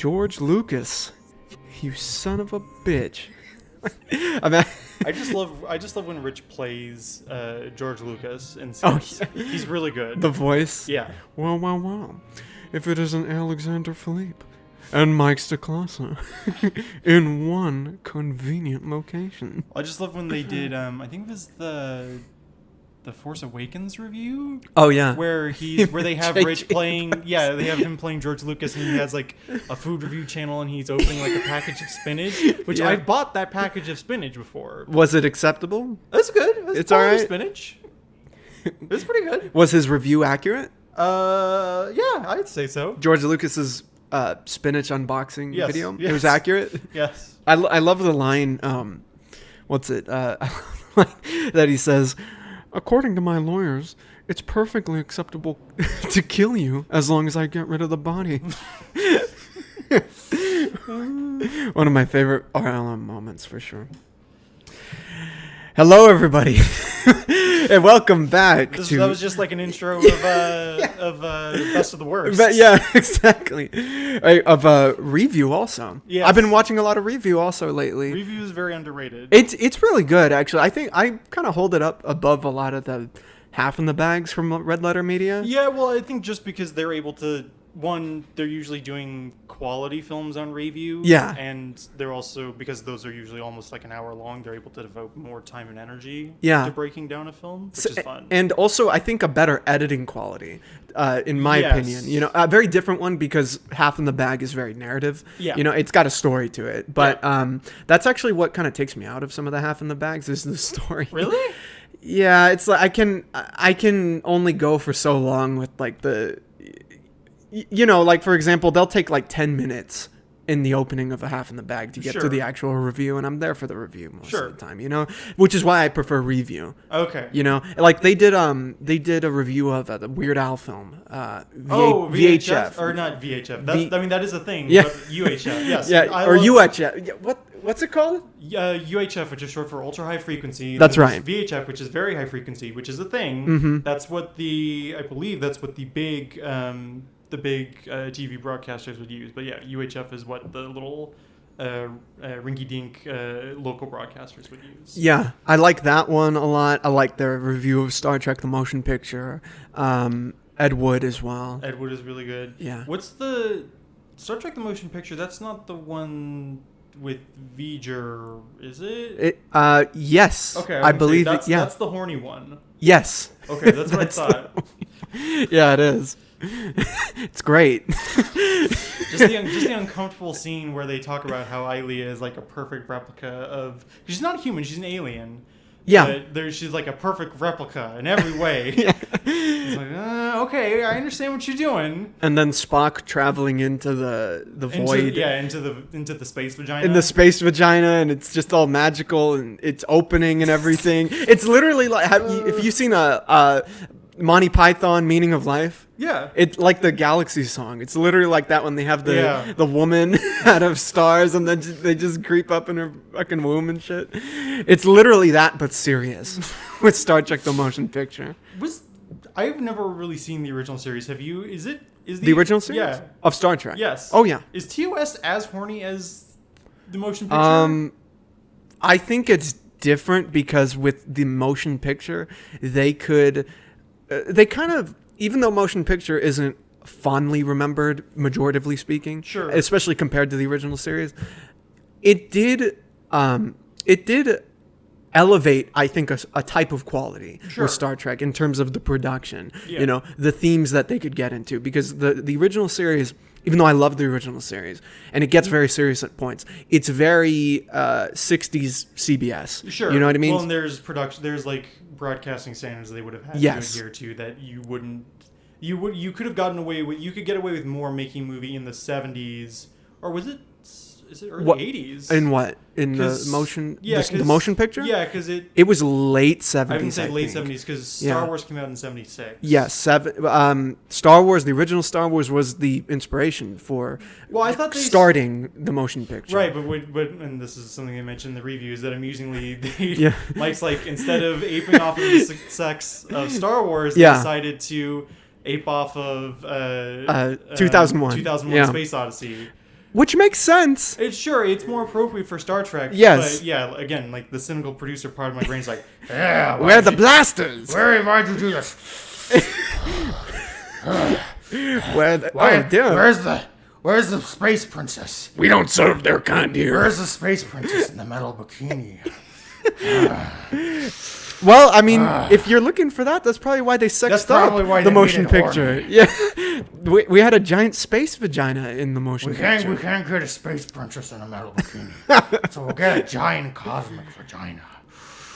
George Lucas, you son of a bitch. I mean, I just love when Rich plays George Lucas in Oh, skits. He's really good. the voice. Yeah. Well. If it isn't Alexander Philippe and Mike Stacklasa in one convenient location. I just love when they did. I think it was the Force Awakens review. Oh yeah. Where they have Rich playing. Yeah, they have him playing George Lucas, and he has like a food review channel, and he's opening like a package of spinach. Which Yeah. I've bought that package of spinach before. Was it acceptable? That's good. It's all right. Spinach. It's pretty good. Was his review accurate? Yeah, I'd say so. George Lucas's spinach unboxing video. Yes. It was accurate. Yes. I love the line. What's it? That he says, according to my lawyers, it's perfectly acceptable to kill you as long as I get rid of the body. One of my favorite RLM moments for sure. Hello, everybody, and welcome back That was just like an intro of Best of the Worst. But yeah, exactly. Of a review also. Yes. I've been watching a lot of review also lately. Review is very underrated. It's really good actually. I think I kind of hold it up above a lot of the half in the bags from Red Letter Media. Yeah, well, I think just because they're able to. One, they're usually doing quality films on review. Yeah. And they're also, because those are usually almost like an hour long, they're able to devote more time and energy Yeah. to breaking down a film, which is fun. And also, I think a better editing quality, in my Yes. opinion. You know, a very different one because half in the bag is very narrative. Yeah. You know, it's got a story to it. But that's actually what kind of takes me out of some of the half in the bags is the story. Really? Yeah, it's like I can only go for so long with like you know, like for example, they'll take like 10 minutes in the opening of a half in the bag to get to the actual review, and I'm there for the review most of the time, you know, which is why I prefer review. Okay. You know, like they did a review of the Weird Al film, VHF or not VHF. That is a thing. Yeah. But UHF. Yes. Yeah, or UHF. Yeah, what's it called? UHF, which is short for ultra high frequency. That's right. VHF, which is very high frequency, which is a thing. Mm-hmm. That's what I believe that's what the big TV broadcasters would use. But yeah, UHF is what the little rinky-dink local broadcasters would use. Yeah, I like that one a lot. I like their review of Star Trek: The Motion Picture. Ed Wood as well. Ed Wood is really good. Yeah. What's the Star Trek: The Motion Picture? That's not the one with V'ger, is it? Yes. Okay, I believe that's, yeah. That's the horny one. Yes. Okay, that's what I thought. Yeah, it is. It's great. just the uncomfortable scene where they talk about how Ilea is like a perfect replica of. She's not human; she's an alien. Yeah. But she's like a perfect replica in every way. Yeah. It's like, okay, I understand what you're doing. And then Spock traveling into the void. Into the space vagina. In the space vagina, and it's just all magical, and it's opening and everything. It's literally like, if you've seen a Monty Python Meaning of Life. Yeah. It's like the Galaxy song. It's literally like that when they have the woman out of stars and then they just creep up in her fucking womb and shit. It's literally that, but serious with Star Trek: The Motion Picture. I've never really seen the original series. Have you? Is the original series? Yeah. Of Star Trek? Yes. Oh, yeah. Is TOS as horny as the motion picture? I think it's different because with the motion picture, they kind of, even though motion picture isn't fondly remembered, majoritively speaking, sure, especially compared to the original series, it did elevate, I think, a type of quality with Star Trek in terms of the production, you know, the themes that they could get into, because the original series, even though I love the original series, and it gets very serious at points, it's very 60s CBS. Sure. You know what I mean? Well, and there's like broadcasting standards they would have had yes. to adhere to that you could have gotten away with. You could get away with more making a movie in the 70s, or was it? Is it early 80s? In what? In the motion? Yeah, the motion picture? Yeah, because it was late 70s. I wouldn't say late 70s because Star Wars came out in 76. Yes, Star Wars. The original Star Wars was the inspiration for. Well, I thought starting the motion picture. Right, but and this is something they mentioned in the reviews that amusingly, Mike's like, instead of aping off of the success of Star Wars, they decided to ape off of 2001 Space Odyssey. Which makes sense. It's more appropriate for Star Trek. Yes. But yeah, again, like the cynical producer part of my brain's like, yeah, where are the blasters? Why'd you do this? Where's the space princess? We don't serve their kind here. Where's the space princess in the metal bikini? Well, I mean, if you're looking for that, that's probably why they sexed up the motion picture. Yeah, we had a giant space vagina in the motion picture. We can't get a space princess in a metal bikini, so we'll get a giant cosmic vagina.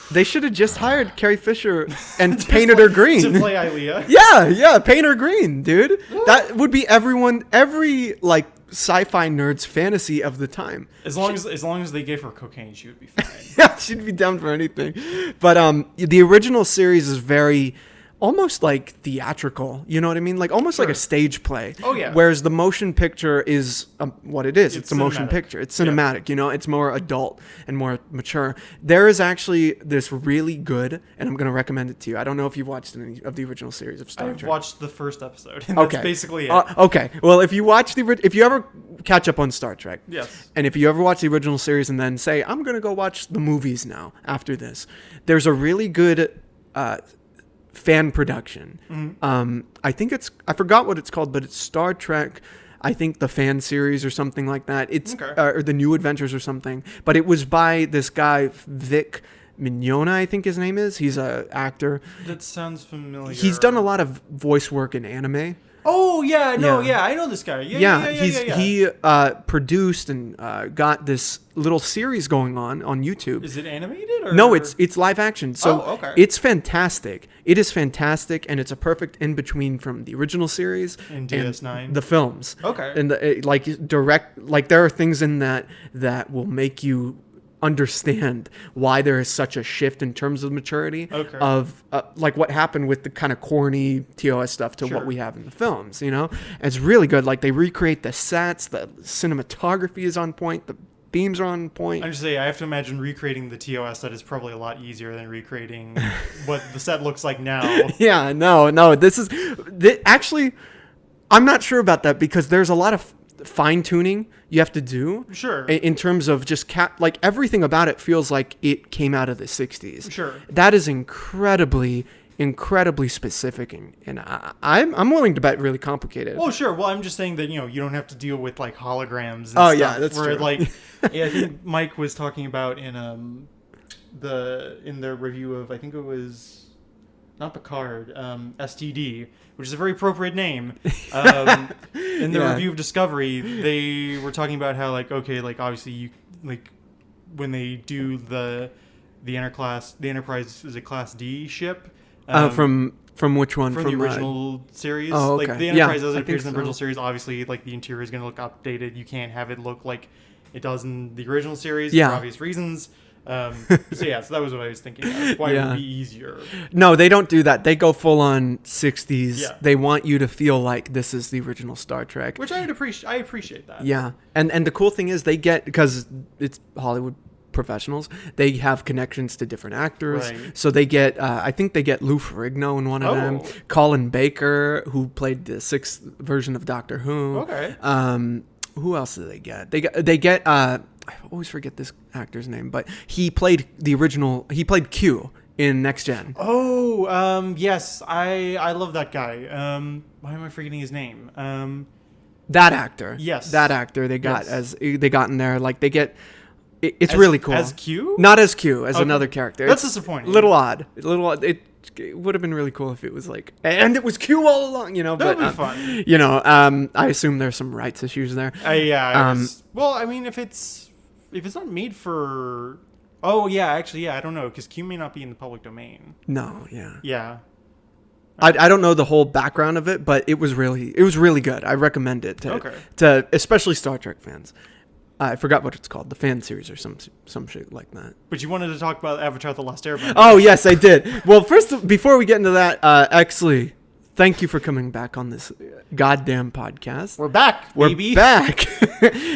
They should have just hired Carrie Fisher and painted her green. To play Ilea? Yeah, paint her green, dude. That would be every like sci-fi nerd's fantasy of the time. As long as they gave her cocaine, she would be fine. Yeah, she'd be down for anything. But the original series is very almost like theatrical, you know what I mean? Like almost like a stage play. Oh yeah. Whereas the motion picture is what it is. It's a motion cinematic. picture. It's cinematic, you know? It's more adult and more mature. There is actually this really good, and I'm going to recommend it to you. I don't know if you've watched any of the original series of Star Trek. I've watched the first episode, and that's basically it. Okay. Well, if you ever catch up on Star Trek, yes, and if you ever watch the original series and then say, I'm going to go watch the movies now after this, there's a really good fan production. Mm-hmm. I forgot what it's called, but it's Star Trek, I think the fan series or something like that. It's or the New Adventures or something. But it was by this guy, Vic Mignogna, I think his name is. He's a actor. That sounds familiar. He's done a lot of voice work in anime. Oh yeah, I know this guy. He produced and got this little series going on YouTube. Is it animated or no? It's live action. So okay. It's fantastic. It is fantastic, and it's a perfect in between from the original series and DS9, the films. Okay, and there are things in that will make you understand why there is such a shift in terms of maturity of like what happened with the kind of corny TOS stuff to what we have in the films, you know? And it's really good. Like they recreate the sets, the cinematography is on point, the themes are on point. I'm just saying, I have to imagine recreating the TOS set is probably a lot easier than recreating what the set looks like now. Yeah, no, actually, I'm not sure about that because there's a lot of fine tuning you have to do in terms of just like everything about it feels like it came out of the 60s. That is incredibly specific, and I'm willing to bet really complicated. Well, I'm just saying that you don't have to deal with like holograms and stuff. Yeah, that's true. Like I think Mike was talking about in the review of, I think it was not Picard, STD, which is a very appropriate name. In the review of Discovery, they were talking about how obviously you when they do the Enterprise is a Class D ship. From which one? From the original series. Oh, okay. Like the Enterprise as it appears in the original series, obviously like the interior is going to look updated. You can't have it look like it does in the original series for obvious reasons. So that was what I was thinking. Why it would be easier. No, they don't do that. They go full on 60s. Yeah. They want you to feel like this is the original Star Trek. Which I appreciate that. Yeah. And the cool thing is because it's Hollywood professionals, they have connections to different actors. Right. So they get, I think they get Lou Ferrigno in one of them. Colin Baker, who played the 6th version of Doctor Who. Okay. Who else do they get? They get I always forget this actor's name, but he played Q in Next Gen. Oh, yes. I love that guy. Why am I forgetting his name? That actor. Yes. That actor they got in there. Like they get, it's really cool. As Q? Not as Q, as another character. That's disappointing. A little odd. It would have been really cool if it was like, and it was Q all along, That would be fun. I assume there's some rights issues there. Well, I mean, if it's not made for... Oh, yeah, actually, I don't know, because Q may not be in the public domain. No, yeah. Yeah. I don't know the whole background of it, but it was really good. I recommend it to especially Star Trek fans. I forgot what it's called, the fan series or some shit like that. But you wanted to talk about Avatar: The Last Airbender. Oh, yes, I did. Well, first, before we get into that, Exley, thank you for coming back on this goddamn podcast. We're back, baby. We're back.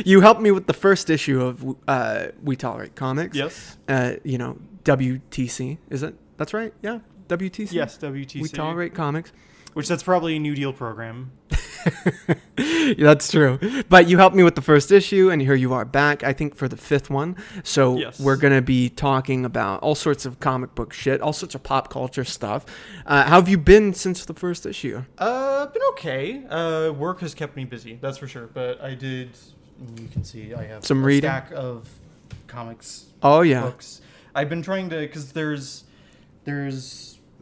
You helped me with the first issue of We Tolerate Comics. Yes. WTC, is it? That's right? Yeah, WTC? Yes, WTC. We Tolerate Comics. Which that's probably a New Deal program. That's true. But you helped me with the first issue, and here you are back, I think, for the 5th one. So Yes. we're going to be talking about all sorts of comic book shit, all sorts of pop culture stuff. How have you been since the first issue? Been okay. Work has kept me busy, that's for sure. But I did, you can see I have Some a reading? stack of comics. Oh, yeah. Books. I've been trying to, because there's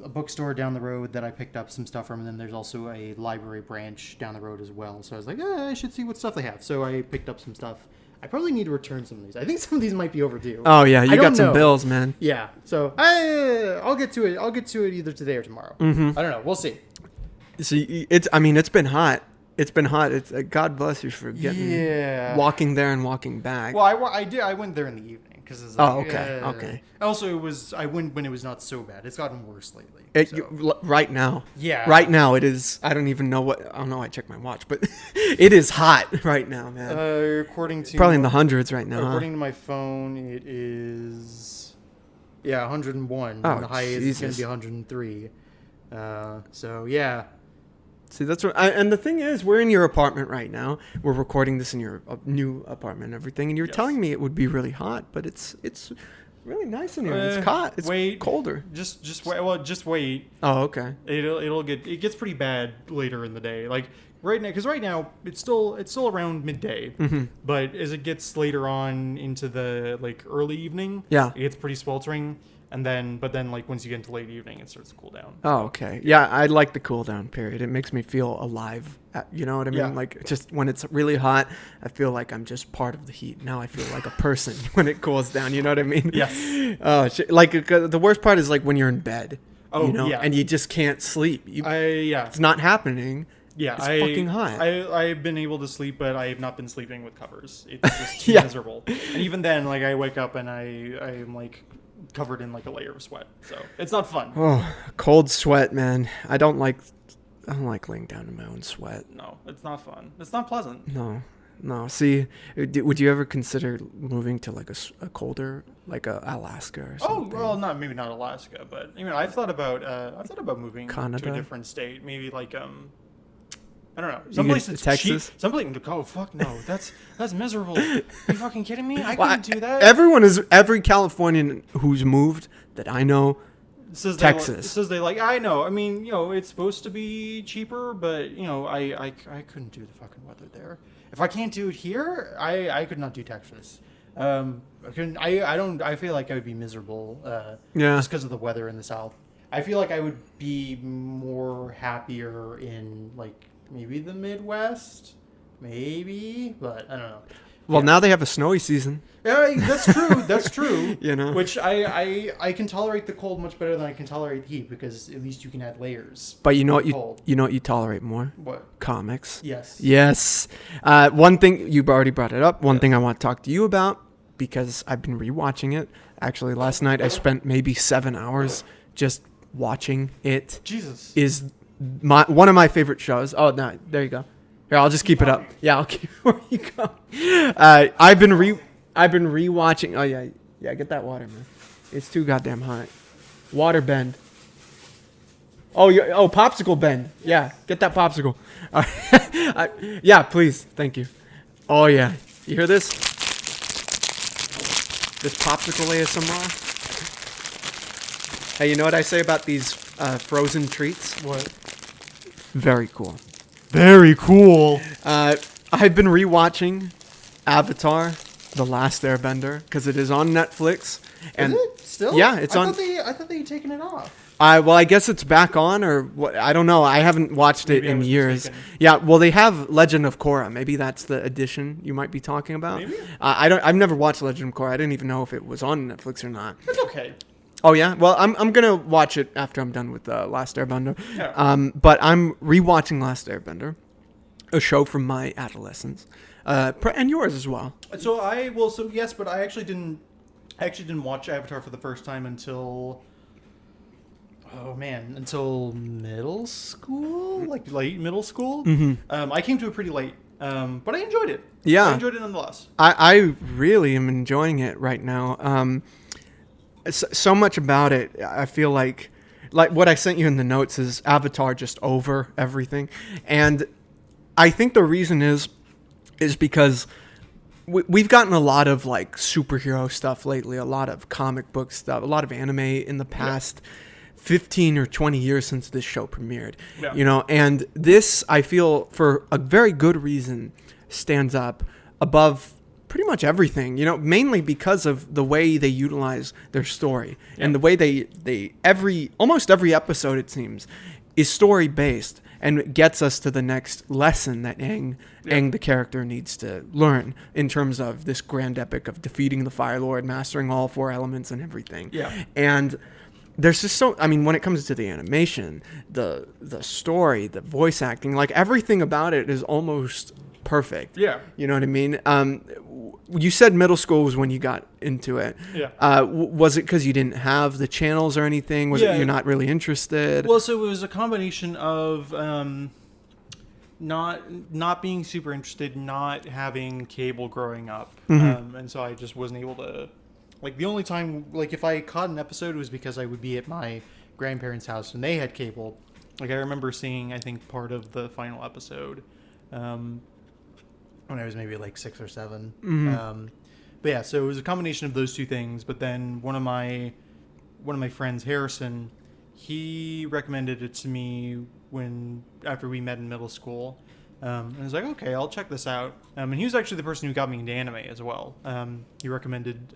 a bookstore down the road that I picked up some stuff from, and then there's also a library branch down the road as well. So I was like, I should see what stuff they have. So I picked up some stuff. I probably need to return some of these. I think some of these might be overdue. Oh, yeah. You I got don't some know. bills, man. Yeah. So I'll get to it. I'll get to it either today or tomorrow. Mm-hmm. I don't know. We'll see. See, it's been hot. It's been hot. It's God bless you for getting walking there and walking back. Well, I did. I went there in the evening because it's like, okay. Also, I went when it was not so bad. It's gotten worse lately. Right now. Yeah. Right now it is. I don't even know what. I don't know. I checked my watch, but it is hot right now, man. According to Probably in the hundreds right now. According to my phone, it is 101. Oh, and the high is going Jesus. to be 103. So yeah. See, that's what. And the thing is, we're in your apartment right now. We're recording this in your new apartment and everything. And you're Yes. telling me it would be really hot, but it's really nice in here. It's hot. It's colder. Just wait. Well, just wait. Oh, okay. It gets pretty bad later in the day. Like right now, because right now it's still around midday. Mm-hmm. But as it gets later on into the like early evening, Yeah. it gets pretty sweltering. And then like once you get into late evening, it starts to cool down. Oh, okay. Yeah, I like the cool down period. It makes me feel alive. You know what I mean? Yeah. Like just when it's really hot, I feel like I'm just part of the heat. Now I feel like a person when it cools down. You know what I mean? Yes. Oh, like the worst part is like when you're in bed. Oh, you know, yeah. and you just can't sleep. It's not happening. Yeah, It's fucking hot. I've been able to sleep, but I have not been sleeping with covers. It's just too Yeah. miserable. And even then, like I wake up and I'm like covered in like a layer of sweat. So it's not fun. Oh, cold sweat, man. I don't like laying down in my own sweat. No, it's not fun. It's not pleasant. No. See, would you ever consider moving to like a colder, like Alaska or something? Oh well, maybe not Alaska, but I've thought about moving Canada? to a different state. Maybe like I don't know. Someplace that's Texas? cheap. Someplace. Oh fuck no. That's miserable. You fucking kidding me? I couldn't do that. Every Californian who's moved that I know Says Texas. They like, I know. I mean, it's supposed to be cheaper, but I couldn't do the fucking weather there. If I can't do it here, I could not do Texas. I couldn't. I feel like I would be miserable. Just because of the weather in the South. I feel like I would be more happier in like maybe the Midwest, maybe, but I don't know. Well, now they have a snowy season. Yeah, that's true. That's true. You know, which I can tolerate the cold much better than I can tolerate the heat because at least you can add layers. But you know what cold. you know what you tolerate more? What? Comics. Yes. One thing you already brought it up. One thing I want to talk to you about because I've been rewatching it. Actually, last night I spent maybe 7 hours just watching it. Jesus. Is one of my favorite shows. Oh no, there you go. Here, I'll just keep it up. Yeah, I'll keep where you go. I've been rewatching. Oh yeah, get that water, man. It's too goddamn hot. Water bend. Oh, popsicle bend. Yeah, get that popsicle. Yeah, please, thank you. Oh yeah, you hear this? This popsicle ASMR. Hey, you know what I say about these frozen treats? What? Very cool. Very cool. I've been rewatching Avatar: The Last Airbender because it is on Netflix. And is it still? Yeah, it's on. I thought they had taken it off. Well, I guess it's back on, or what? I don't know. I haven't watched it in years. Mistaken. Yeah, well, they have Legend of Korra. Maybe that's the edition you might be talking about. Maybe. I've never watched Legend of Korra. I didn't even know if it was on Netflix or not. It's okay. Oh yeah, well I'm gonna watch it after I'm done with Last Airbender. Yeah. But I'm rewatching Last Airbender, a show from my adolescence, and yours as well. So yes, but I actually didn't watch Avatar for the first time until middle school, like late middle school. Mm-hmm. I came to it pretty late, but I enjoyed it. Yeah, I enjoyed it nonetheless. I really am enjoying it right now. So much about it, I feel like what I sent you in the notes is Avatar just over everything, and I think the reason is because we've gotten a lot of like superhero stuff lately, a lot of comic book stuff, a lot of anime in the past 15 or 20 years since this show premiered. Yeah. You know, and this, I feel, for a very good reason, stands up above pretty much everything, you know, mainly because of the way they utilize their story and the way they almost every episode, it seems, is story based and gets us to the next lesson that Aang, the character, needs to learn in terms of this grand epic of defeating the Fire Lord, mastering all 4 elements and everything. Yeah. And there's just so, I mean, when it comes to the animation, the story, the voice acting, like everything about it is almost perfect. Yeah. You know what I mean? You said middle school was when you got into it. Yeah. Was it because you didn't have the channels or anything? Was it you're not really interested? Well, so it was a combination of not being super interested, not having cable growing up, and so I just wasn't able to. Like the only time, like if I caught an episode, it was because I would be at my grandparents' house and they had cable. Like I remember seeing, I think, part of the final episode. When I was maybe like 6 or 7. But yeah, so it was a combination of those two things. But then one of my friends, Harrison, he recommended it to me after we met in middle school. And I was like, okay, I'll check this out. And he was actually the person who got me into anime as well. He recommended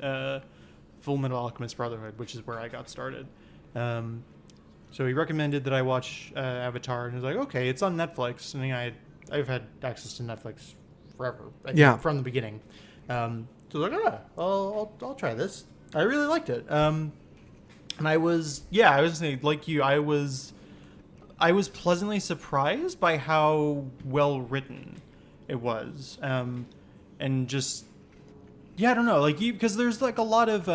Full Metal Alchemist Brotherhood, which is where I got started. So he recommended that I watch Avatar, and he was like, okay, it's on Netflix. And I've had access to Netflix forever. From the beginning. So I was like, I'll try this. I really liked it. And I was saying, like you, I was pleasantly surprised by how well written it was. And just, I don't know, like because there's like a lot of,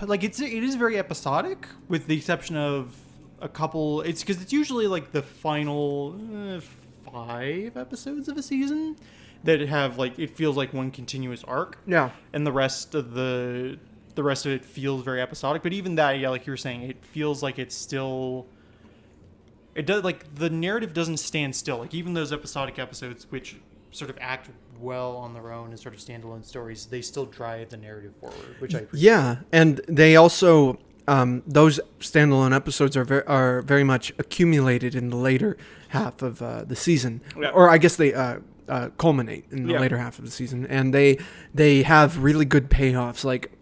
like it is very episodic with the exception of a couple, it's because it's usually like the final 5 episodes of a season that have like, it feels like one continuous arc. Yeah. And the rest of it feels very episodic, but even that, like you were saying, it feels like it's still, it does, like the narrative doesn't stand still. Like even those episodic episodes, which sort of act well on their own as sort of standalone stories, they still drive the narrative forward, which I appreciate. Yeah, and they also, those standalone episodes are very much accumulated in the later half of the season, or I guess they culminate in the later half of the season, and they have really good payoffs. Like,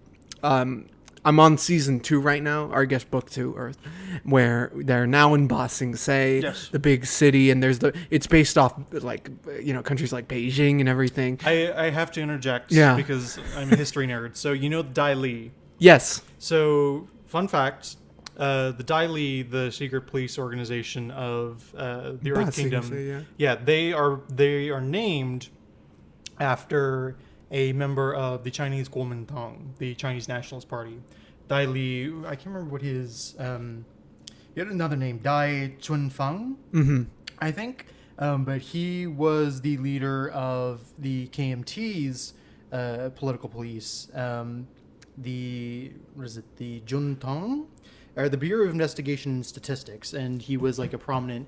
I'm on season 2 right now, or I guess book 2, Earth, where they're now in Ba Sing Se, the big city, and it's based off like, you know, countries like Beijing and everything. I have to interject because I'm a history nerd. So you know the Dai Li? Yes. So fun fact, the Dai Li, the secret police organization of the Earth Kingdom, they are named after a member of the Chinese Kuomintang, the Chinese Nationalist Party. Dai Li, I can't remember what his, he had another name, Dai Chunfang, I think. But he was the leader of the KMT's political police, the Juntong, or the Bureau of Investigation and Statistics, and he was like a prominent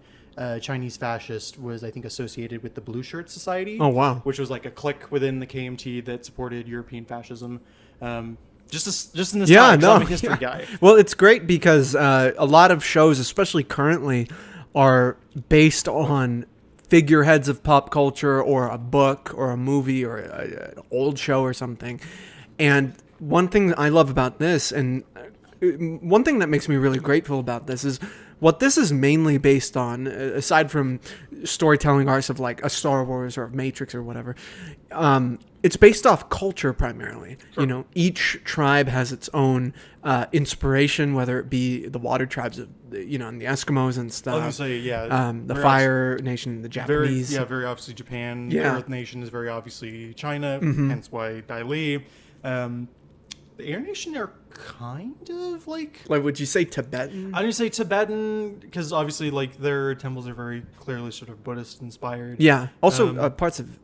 Chinese fascist, was I think associated with the Blue Shirt Society. Oh wow! Which was like a clique within the KMT that supported European fascism. Just in this time, I'm a history guy. Well, it's great because a lot of shows, especially currently, are based on figureheads of pop culture or a book or a movie or an old show or something. And one thing I love about this, and one thing that makes me really grateful about this, is what this is mainly based on, aside from storytelling arcs of like a Star Wars or a Matrix or whatever, it's based off culture primarily. Sure. You know, each tribe has its own inspiration, whether it be the water tribes, and the Eskimos and stuff. I was gonna say, the Fire Nation, the Japanese. Very obviously Japan. The Earth Nation is very obviously China, hence why Dai Li. The Air Nation are kind of like would you say Tibetan? I would say Tibetan because obviously like their temples are very clearly sort of Buddhist inspired. Yeah. Also parts of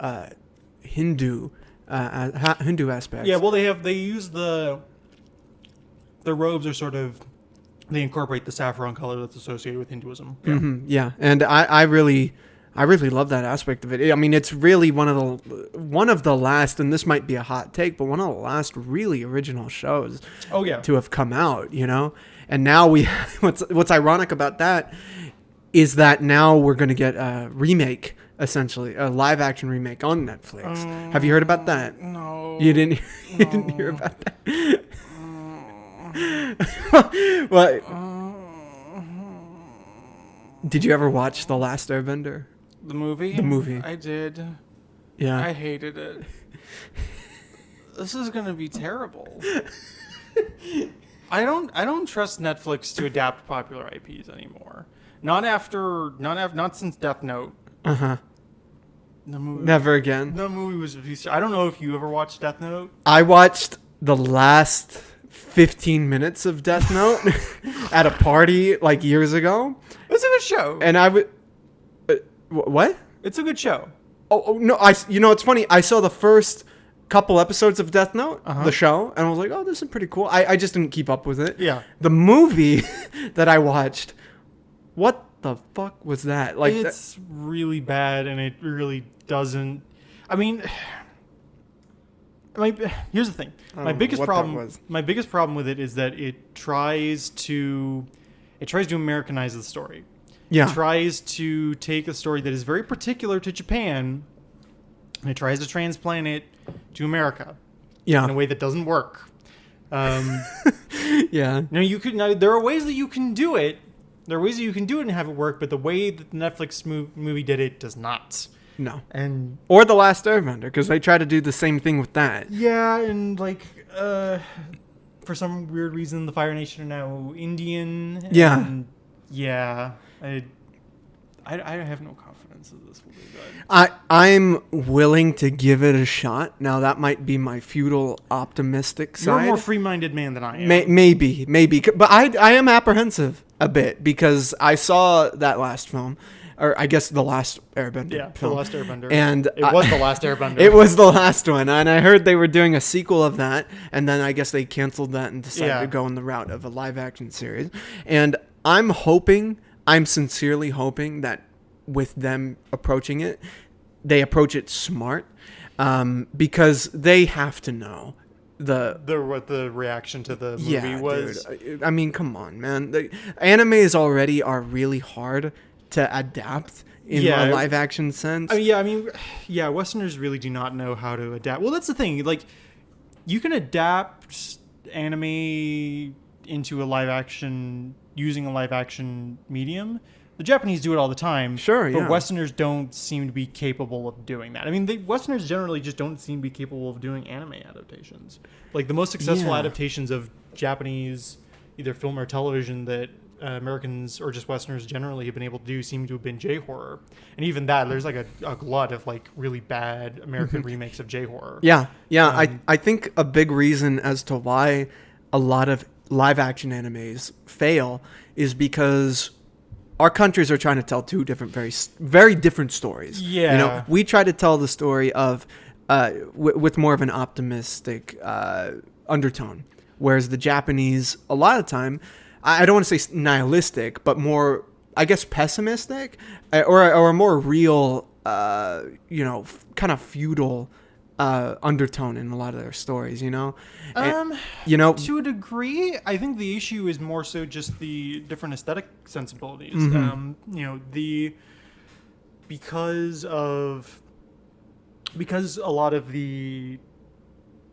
Hindu aspects. Yeah. Well, they use the robes are sort of they incorporate the saffron color that's associated with Hinduism. Yeah. Yeah, and I really love that aspect of it. I mean, it's really one of the last, and this might be a hot take, but one of the last really original shows. Oh yeah. To have come out, and now we. What's ironic about that is that now we're going to get a remake, essentially a live action remake on Netflix. Have you heard about that? No. You didn't. You didn't hear about that. Well, did you ever watch The Last Airbender? The movie? The movie. I did. Yeah. I hated it. This is gonna be terrible. I don't trust Netflix to adapt popular IPs anymore. Not since Death Note. Uh-huh. The movie. Never again. The movie was. I don't know if you ever watched Death Note. I watched the last 15 minutes of Death Note at a party like years ago. It's a good show. And I would. What? It's a good show. Oh no! It's funny. I saw the first couple episodes of Death Note, the show, and I was like, "Oh, this is pretty cool." I just didn't keep up with it. Yeah. The movie that I watched, what the fuck was that? Like, it's really bad, and it really doesn't. I mean, here's the thing. My biggest problem with it is that it tries to Americanize the story. Yeah. It tries to take a story that is very particular to Japan, and it tries to transplant it to America. Yeah. In a way that doesn't work. Yeah. There are ways that you can do it. There are ways that you can do it and have it work, but the way that the Netflix movie did it does not. No. Or The Last Airbender, because they try to do the same thing with that. Yeah, and for some weird reason, the Fire Nation are now Indian. Yeah. I have no confidence that this will be good. I'm willing to give it a shot. Now, that might be my feudal optimistic side. You're a more free-minded man than I am. Maybe. But I am apprehensive a bit because I saw that last film. Or I guess The Last Airbender. Yeah, film. The Last Airbender. And it was The Last Airbender. It was the last one. And I heard they were doing a sequel of that. And then I guess they canceled that and decided to go in the route of a live-action series. And I'm sincerely hoping that with them approaching it, they approach it smart. Because they have to know what the reaction to the movie was. Dude. I mean, come on, man. The animes already are really hard to adapt in a live action sense. Westerners really do not know how to adapt. Well, that's the thing. Like, you can adapt anime into a live action using a live action medium. The Japanese do it all the time. Sure, but Westerners don't seem to be capable of doing that. I mean, Westerners generally just don't seem to be capable of doing anime adaptations. Like, the most successful adaptations of Japanese either film or television that Americans or just Westerners generally have been able to do seem to have been J-horror. And even that, there's like a glut of like really bad American remakes of J-horror. Yeah. I think a big reason as to why a lot of live action animes fail is because our countries are trying to tell two different, very, very different stories. Yeah. We try to tell the story of with more of an optimistic undertone, whereas the Japanese, a lot of the time, I don't want to say nihilistic, but more, I guess, pessimistic, or a more real, kind of feudal undertone in a lot of their stories. To a degree, I think the issue is more so just the different aesthetic sensibilities. Because a lot of the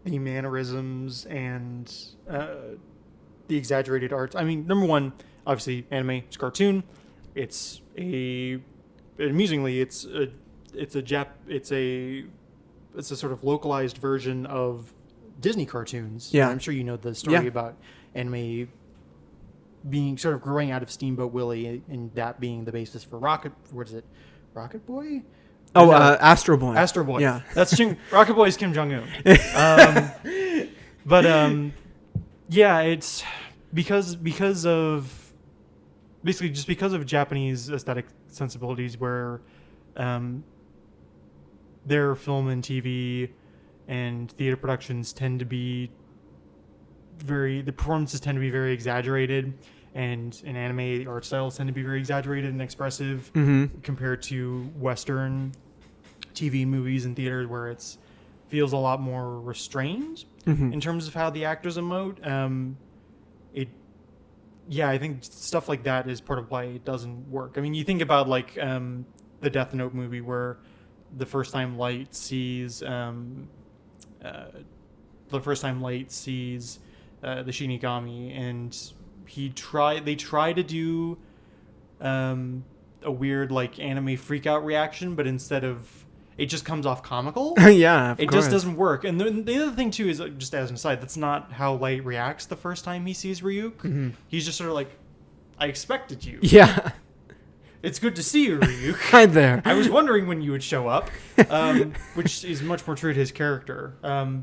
mannerisms and the exaggerated arts. I mean, number one, obviously, anime. It's a cartoon. Amusingly, it's a sort of localized version of Disney cartoons. Yeah, I'm sure you know the story about anime being sort of growing out of Steamboat Willie, and that being the basis for Rocket Boy. Astro Boy. Astro Boy. Yeah, that's Rocket Boy is Kim Jong-un. It's because of Japanese aesthetic sensibilities, where their film and TV and theater productions the performances tend to be very exaggerated, And in anime, the art styles tend to be very exaggerated and expressive compared to Western TV movies and theaters where it's feels a lot more restrained in terms of how the actors emote. I think stuff like that is part of why it doesn't work. I mean, you think about like the Death Note movie where the first time Light sees the Shinigami, and they try to do a weird like anime freak out reaction, but instead of it just comes off comical. Yeah, of it course. just doesn't work. And the other thing too is, just as an aside, that's not how Light reacts the first time he sees Ryuk. He's just sort of like, I expected you. Yeah. It's good to see you, Ryuk. Hi there. I was wondering when you would show up, which is much more true to his character. I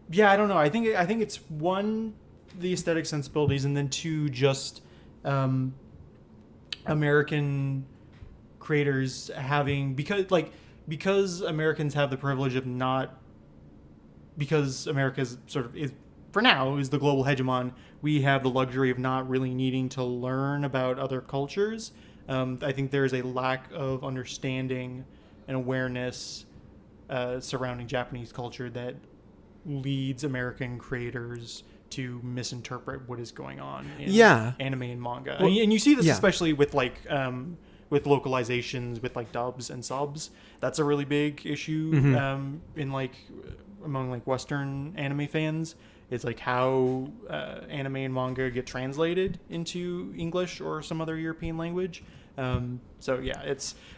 don't know. I think it's one, the aesthetic sensibilities, and then two, just American creators having because Americans have the privilege of not, because America's sort of is for now is the global hegemon. We have the luxury of not really needing to learn about other cultures. I think there is a lack of understanding and awareness surrounding Japanese culture that leads American creators to misinterpret what is going on in anime and manga. Well, and you see this especially with with localizations, with like dubs and subs. That's a really big issue in like among like Western anime fans. It's like how anime and manga get translated into English or some other European language. I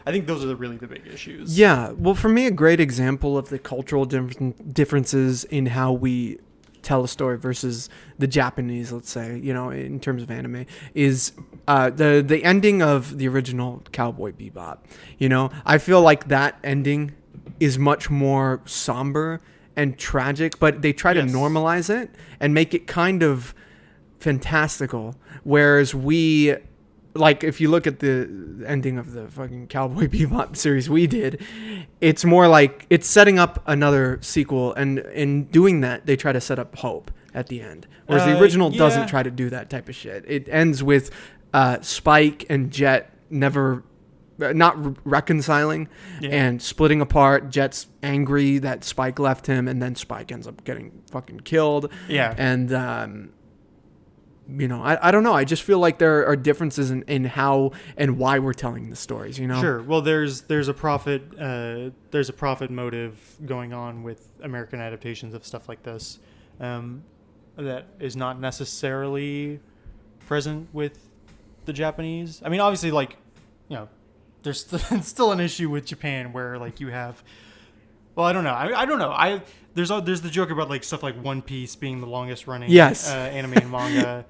think those are really the big issues. Yeah, well, for me, a great example of the cultural differences in how we tell a story versus the Japanese, let's say, in terms of anime, is the ending of the original Cowboy Bebop. I feel like that ending is much more somber and tragic, but they try to normalize it and make it kind of fantastical, whereas we, like, if you look at the ending of the fucking Cowboy Bebop series we did, it's more like it's setting up another sequel, and in doing that, they try to set up hope at the end. Whereas the original doesn't try to do that type of shit. It ends with Spike and Jet not reconciling and splitting apart. Jet's angry that Spike left him, and then Spike ends up getting fucking killed. Yeah. And I don't know. I just feel like there are differences in how and why we're telling the stories. Sure. Well, there's a profit motive going on with American adaptations of stuff like this, that is not necessarily present with the Japanese. I mean, obviously, like, there's still an issue with Japan where like you have. Well, I don't know. I don't know. There's the joke about like stuff like One Piece being the longest running anime and manga,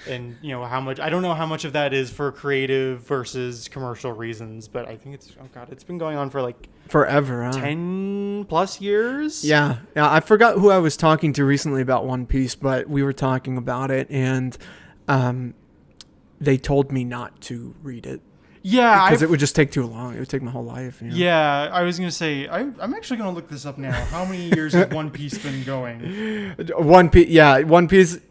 and how much, I don't know how much of that is for creative versus commercial reasons, but I think it's been going on for like forever, 10 plus years. Yeah. I forgot who I was talking to recently about One Piece, but we were talking about it, and they told me not to read it. Yeah, because it would just take too long. It would take my whole life. Yeah, I was gonna say I'm actually gonna look this up now. How many years has One Piece been going? One Piece.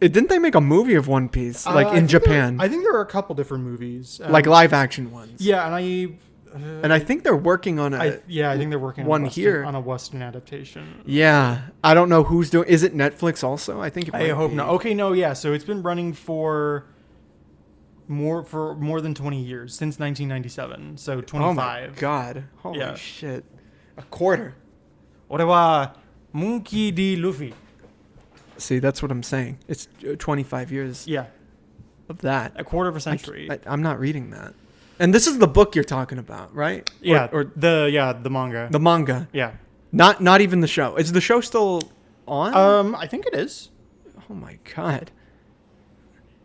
Didn't they make a movie of One Piece in Japan? I think there are a couple different movies, like live action ones. Yeah, and I think they're working on I think they're working on a Western adaptation. Yeah, I don't know who's doing. Is it Netflix also? I think. I hope not. Okay, no, yeah. So it's been running for more than 20 years, since 1997. So 25. Oh my god! Holy shit! A quarter. Orewa Monkey D. Luffy. See, that's what I'm saying. It's 25 years. Yeah. Of that. A quarter of a century. I'm not reading that. And this is the book you're talking about, right? Yeah. The manga. The manga. Yeah. Not even the show. Is the show still on? I think it is. Oh my god.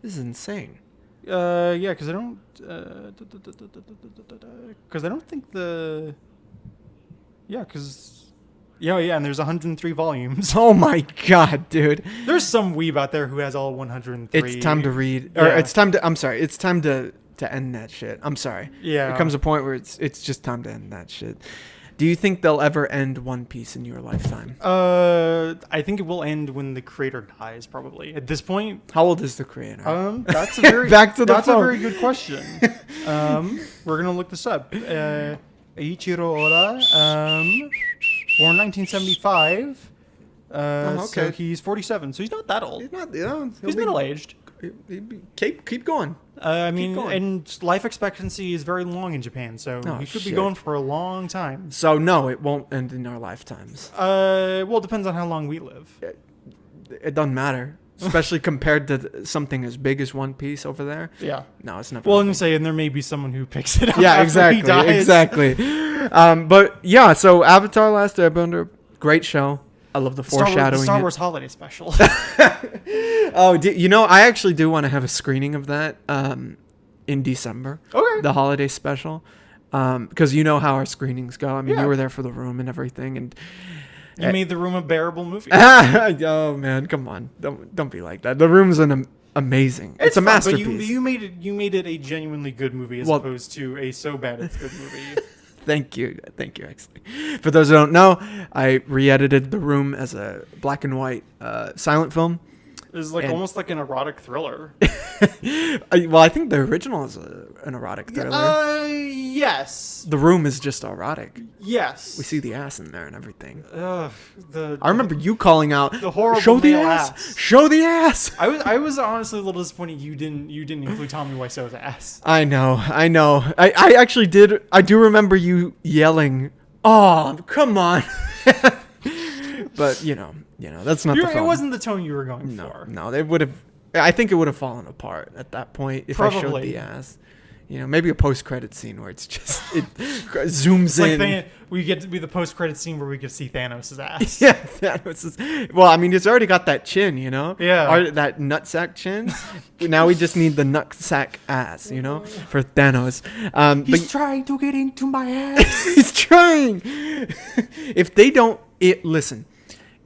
This is insane. Because I don't think the. Yeah, because. Yeah, and there's 103 volumes. Oh my god, dude. There's some weeb out there who has all 103. It's time to read. Or it's time to. I'm sorry. It's time to end that shit. I'm sorry. Yeah. There comes a point where it's just time to end that shit. Do you think they'll ever end One Piece in your lifetime? I think it will end when the creator dies, probably. At this point, How old is the creator? that's a very Back to the that's a phone. very good question. We're gonna look this up. Eiichiro Oda, born 1975. okay. So he's 47. So he's not that old. He's not. Yeah, He's middle-aged. Keep going. I mean, going. and life expectancy is very long in Japan, so Oh, he could be shit. going for a long time. So no, it won't end in our lifetimes. Well, it depends on how long we live. It doesn't matter, especially compared to something as big as One Piece over there. Yeah. No, it's never. Well, happening. and say, and there may be someone who picks it up. Yeah, after he dies. exactly. But yeah, so Avatar: Last Airbender, great show. I love the foreshadowing. Star Wars Holiday Special. Oh, I actually do want to have a screening of that in December. Okay. The holiday special, because you know how our screenings go. I mean, Yeah. you were there for the room and everything, and You made the room a bearable movie. oh man, come on, don't be like that. The room's amazing. It's a fun, masterpiece. But you made it a genuinely good movie as opposed to a so bad it's good movie. Thank you. Actually, for those who don't know, I re-edited The Room as a black and white silent film. It's like almost like an erotic thriller. I think the original is an erotic thriller. Yes. The Room is just erotic. Yes. We see the ass in there and everything. I I remember you calling out, the horrible "Show the male ass! ass." Show the ass!" I was honestly a little disappointed you didn't include Tommy Wiseau's ass. I know. I actually did. I do remember you yelling, "Oh, come on!" But you know, that's not the It film. wasn't the tone you were going for. No, they would have. I think it would have fallen apart at that point if I showed Probably. the ass. Maybe a post-credit scene where it's just it zooms in. We get to be the post-credit scene where we get to see Thanos' ass. Yeah, Thanos is, well, I mean, it's already got that chin, Yeah. that nutsack chin. Now we just need the nutsack ass, for Thanos. He's trying to get into my ass. He's trying. If they don't, listen.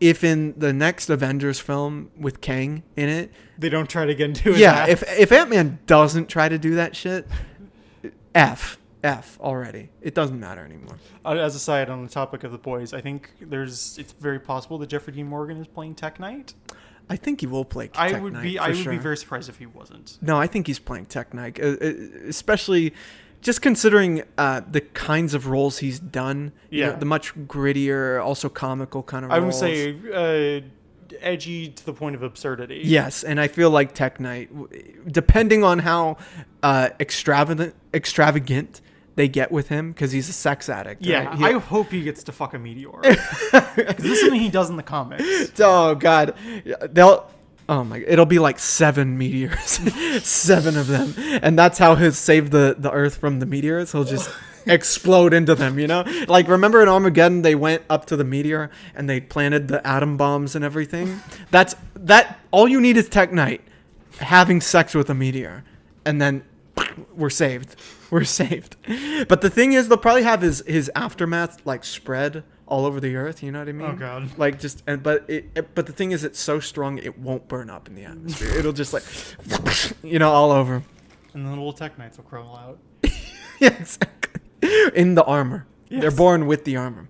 If in the next Avengers film with Kang in it, They don't try to get into his yeah, ass. if Ant-Man doesn't try to do that shit, F already. It doesn't matter anymore. As a side on the topic of the boys, I think it's very possible that Jeffrey Dean Morgan is playing Tech Knight. I think he will play I Tech would Knight, be for sure. very surprised if he wasn't. No, I think he's playing Tech Knight, especially just considering the kinds of roles he's done. Yeah. The much grittier, also comical kind of I roles. would say edgy to the point of absurdity. Yes, and I feel like Tech Knight, depending on how extravagant they get with him, because he's a sex addict. Yeah, right? I hope he gets to fuck a meteor. Because this is something he does in the comics. Oh God, it'll be like 7 meteors, 7 of them, and that's how he'll save the Earth from the meteors. He'll just explode into them, Like, remember in Armageddon, they went up to the meteor and they planted the atom bombs and everything. That all you need is Tech Knight having sex with a meteor, and then we're saved. We're saved. But the thing is, they'll probably have his aftermath like spread all over the Earth. You know what I mean? Oh God. Like but the thing is, it's so strong it won't burn up in the atmosphere. It'll just like, all over. And the little Tech Knights will crawl out. Yeah, exactly. In the armor. Yes. They're born with the armor.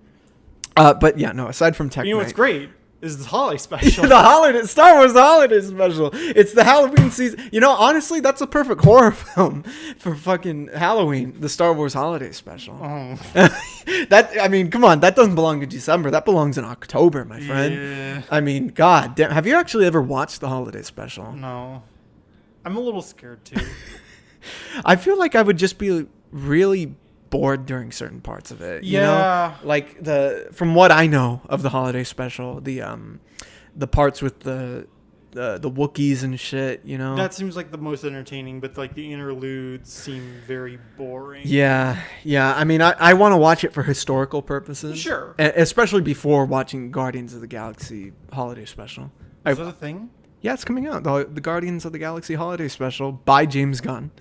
But yeah, no. Aside from Tech You know Knight, what's great is the holiday special. the Star Wars holiday special. It's the Halloween season. Honestly, that's a perfect horror film for fucking Halloween. The Star Wars holiday special. Oh. Come on, that doesn't belong in December. That belongs in October, my friend. Yeah. I mean, God damn. Have you actually ever watched the holiday special? No. I'm a little scared too. I feel like I would just be really bored during certain parts of it. Yeah. Like from what I know of the holiday special, the parts with the Wookiees and shit, That seems like the most entertaining, but like the interludes seem very boring. Yeah. I mean, I want to watch it for historical purposes. Sure. Especially before watching Guardians of the Galaxy holiday special. Is that a thing? Yeah, it's coming out. The Guardians of the Galaxy holiday special by James Gunn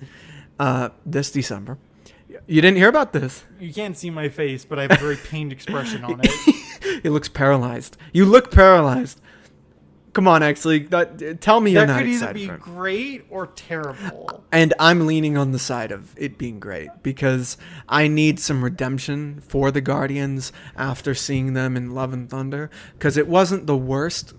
this December. You didn't hear about this? You can't see my face, but I have a very pained expression on it. He looks paralyzed. You look paralyzed. Come on, actually, tell me you're That not could either excited be for it. great or terrible. And I'm leaning on the side of it being great because I need some redemption for the Guardians after seeing them in Love and Thunder, because it wasn't the worst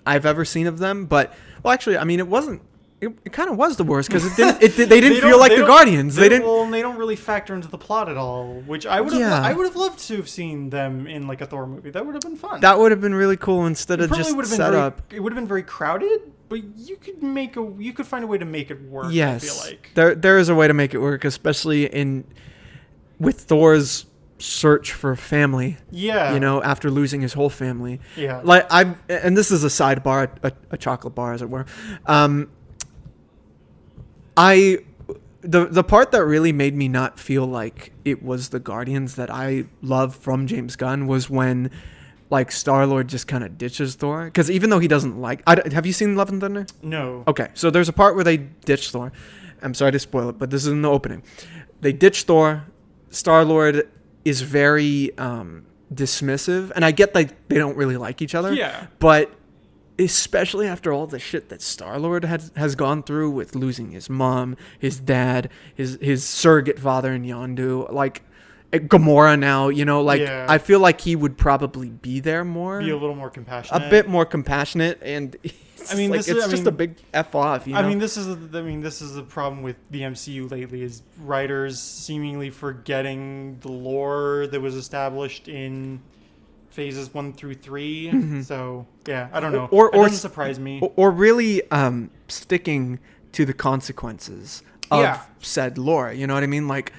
I've ever seen of them, but well, actually, I mean, it wasn't. It kind of was the worst because they didn't feel like the Guardians. They didn't. Well, they don't really factor into the plot at all, which I would have. Yeah. I would have loved to have seen them in like a Thor movie. That would have been fun. That would have been really cool instead of Probably just would have been set very, up. It would have been very crowded, but you could find a way to make it work. Yes, I feel like there is a way to make it work, especially with Thor's search for family. Yeah, You know, after losing his whole family. Yeah, Like and this is a sidebar, a chocolate bar, as it were. The part that really made me not feel like it was the Guardians that I love from James Gunn was when, like, Star-Lord just kind of ditches Thor. Because even though he doesn't like... have you seen Love and Thunder? No. Okay, so there's a part where they ditch Thor. I'm sorry to spoil it, but this is in the opening. They ditch Thor. Star-Lord is very dismissive. And I get that they don't really like each other. Yeah. But... especially after all the shit that Star-Lord has gone through with losing his mom, his dad, his surrogate father in Yondu, like Gamora now, you know, like Yeah. I feel like he would probably be there more, Be a little more compassionate. a bit more compassionate, and I mean, like, it's just a big F off. You know? I mean, this is the problem with the MCU lately is writers seemingly forgetting the lore that was established in phases 1 through 3. Mm-hmm. So yeah, I don't know. Or it doesn't surprise me. or really sticking to the consequences of Yeah. said lore. You know what I mean? Like.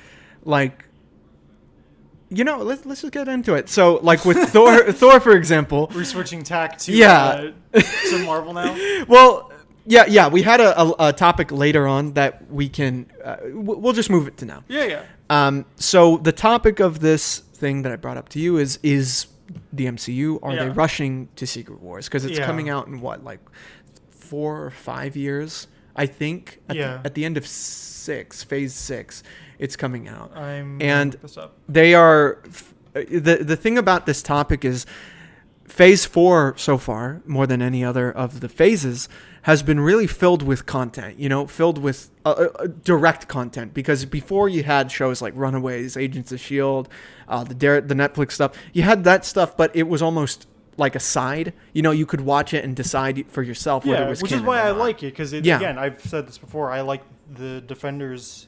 You know, let's just get into it. So, like with Thor, for example. We're switching tack to to Marvel now. Well, yeah. We had a topic later on that we can. We'll just move it to now. Yeah. So the topic of this thing that I brought up to you is the MCU. Are they rushing to Secret Wars? Because it's coming out in what, like 4 or 5 years, I think. At the end of phase 6. It's coming out. And look this up. They are the thing about this topic is phase 4 so far, more than any other of the phases, has been really filled with content, you know, filled with direct content, because before you had shows like Runaways, Agents of S.H.I.E.L.D., the Netflix stuff, you had that stuff, but it was almost like a side, you know, you could watch it and decide for yourself whether it was which is canon why or I not. like it, because again, I've said this before, I like the Defenders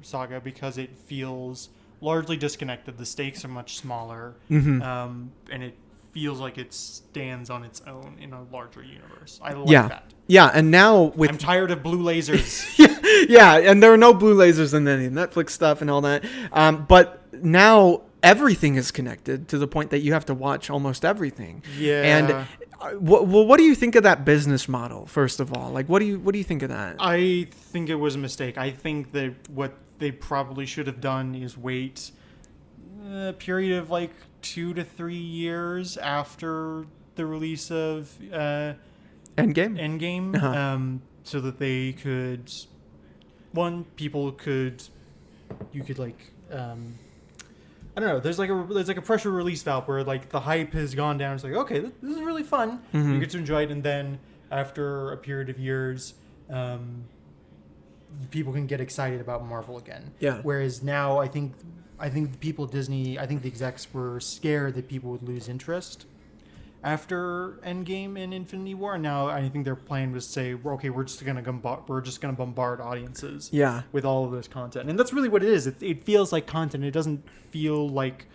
saga because it feels largely disconnected. The stakes are much smaller, and it feels like it stands on its own in a larger universe. I like that. Yeah, and now I'm tired of blue lasers. yeah, and there are no blue lasers in any Netflix stuff and all that. But now everything is connected to the point that you have to watch almost everything. Yeah. And what do you think of that business model? First of all, like what do you think of that? I think it was a mistake. I think that what they probably should have done is wait a period of like 2 to 3 years after the release of Endgame, so that they could, you could like, I don't know. There's like a pressure release valve where like the hype has gone down. It's like, okay, this is really fun. You get to enjoy it, and then after a period of years, people can get excited about Marvel again. Yeah. Whereas now, I think the people at Disney, I think the execs were scared that people would lose interest after Endgame and Infinity War. And now I think their plan was to say, okay, we're just gonna bombard audiences with all of this content, and that's really what it is. It feels like content. It doesn't feel like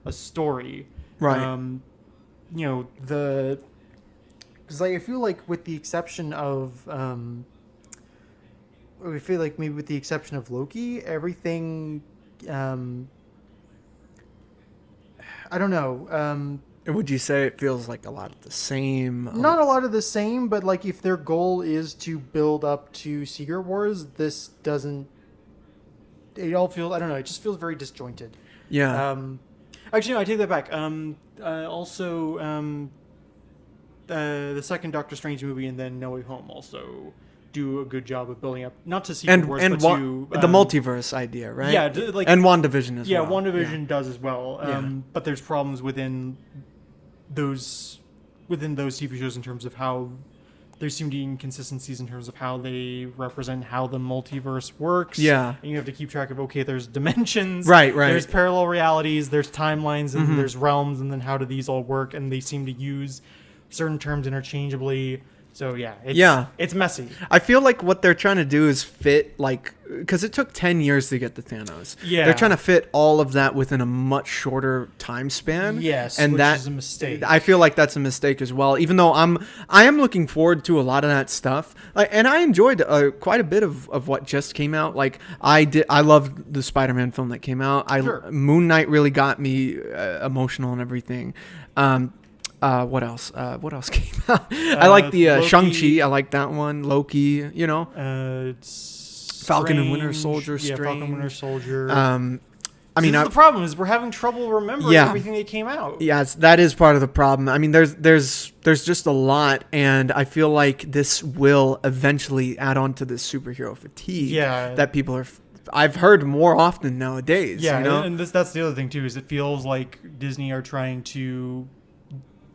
a story, right? You know, because I feel like with the exception of Loki, everything. I don't know. Would you say it feels like a lot of the same? Not a lot of the same, but like if their goal is to build up to Secret Wars, this doesn't. It all feels. I don't know. It just feels very disjointed. Yeah. Actually, no, I take that back. The second Doctor Strange movie and then No Way Home also do a good job of building up, not to Secret Wars, but to the multiverse idea, right? Yeah, and WandaVision as well. Yeah, WandaVision does as well. But there's problems within those within those TV shows in terms of how there seem to be inconsistencies in terms of how they represent how the multiverse works. Yeah. And you have to keep track of, okay, there's dimensions. Right. There's parallel realities, there's timelines, and there's realms, and then how do these all work? And they seem to use certain terms interchangeably. So, it's messy. I feel like what they're trying to do is fit, like, because it took 10 years to get the Thanos. Yeah. They're trying to fit all of that within a much shorter time span. Yes, and which that is a mistake. I feel like that's a mistake as well, even though I am looking forward to a lot of that stuff. And I enjoyed quite a bit of what just came out. Like, I loved the Spider-Man film that came out. Moon Knight really got me emotional and everything. What else? What else came out? I like the Shang-Chi. I like that one. Loki, Falcon and Winter Soldier. Yeah, Falcon and Winter Soldier. I mean, the problem is we're having trouble remembering everything that came out. Yes, that is part of the problem. I mean, there's just a lot, and I feel like this will eventually add on to this superhero fatigue that people are. I've heard more often nowadays. Yeah, and that's the other thing too. Is it feels like Disney are trying to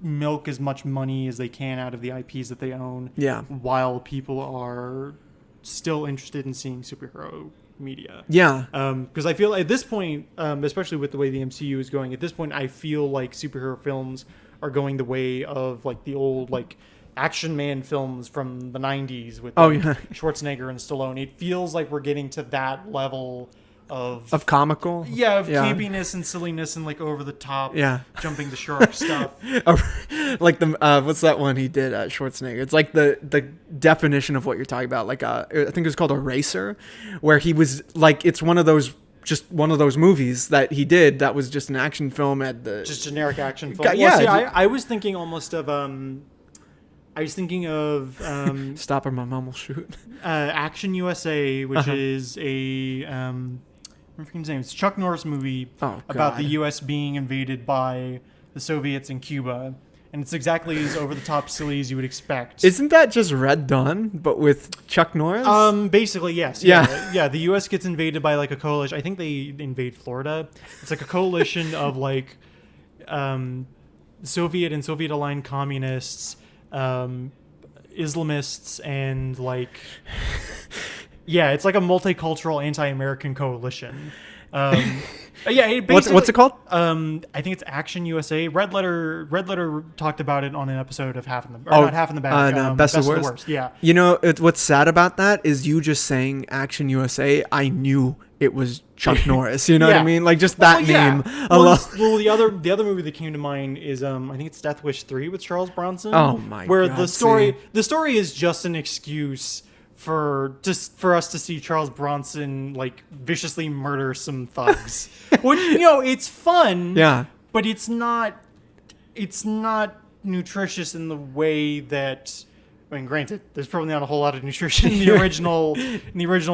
milk as much money as they can out of the IPs that they own. Yeah. While people are still interested in seeing superhero media. Yeah. Because I feel at this point, especially with the way the MCU is going, at this point, I feel like superhero films are going the way of like the old like action man films from the 90s with Schwarzenegger and Stallone. It feels like we're getting to that level of comical, of campiness and silliness and like over the top, jumping the shark stuff. Like the what's that one he did, Schwarzenegger? It's like the definition of what you're talking about. Like I think it was called Eraser, where he was like, it's one of those movies that he did that was just an action film at the just generic action film. I was thinking almost of Stop or My Mom Will Shoot. Action USA, which is a I forget his name. It's a Chuck Norris movie about the U.S. being invaded by the Soviets in Cuba, and it's exactly as over the top silly as you would expect. Isn't that just Red Dawn, but with Chuck Norris? Basically, yes. Yeah. The U.S. gets invaded by like a coalition. I think they invade Florida. It's like a coalition of like Soviet and Soviet-aligned communists. Islamists and like it's like a multicultural anti-American coalition. What's it called? I think it's Action USA. Red Letter talked about it on an episode of Half in the Not Half in the Bag. Best of the Worst. Yeah. What's sad about that is you just saying Action USA. I knew it was Chuck Norris. You know what I mean? Like just that name. Well, the other movie that came to mind is I think it's Death Wish 3 with Charles Bronson. Oh my god. Where the story is just an excuse for us to see Charles Bronson like viciously murder some thugs. Which it's fun. Yeah. But it's not nutritious in the way that, I mean, granted, there's probably not a whole lot of nutrition in the original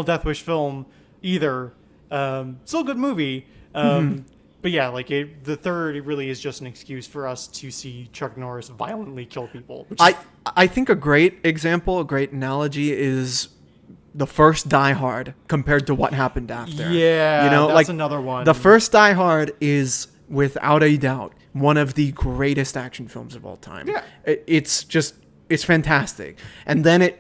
Death Wish film either. Still a good movie. But yeah, like the third, it really is just an excuse for us to see Chuck Norris violently kill people. I think a great example, a great analogy is the first Die Hard compared to what happened after. Yeah, that's another one. The first Die Hard is without a doubt one of the greatest action films of all time. Yeah, it's fantastic, and then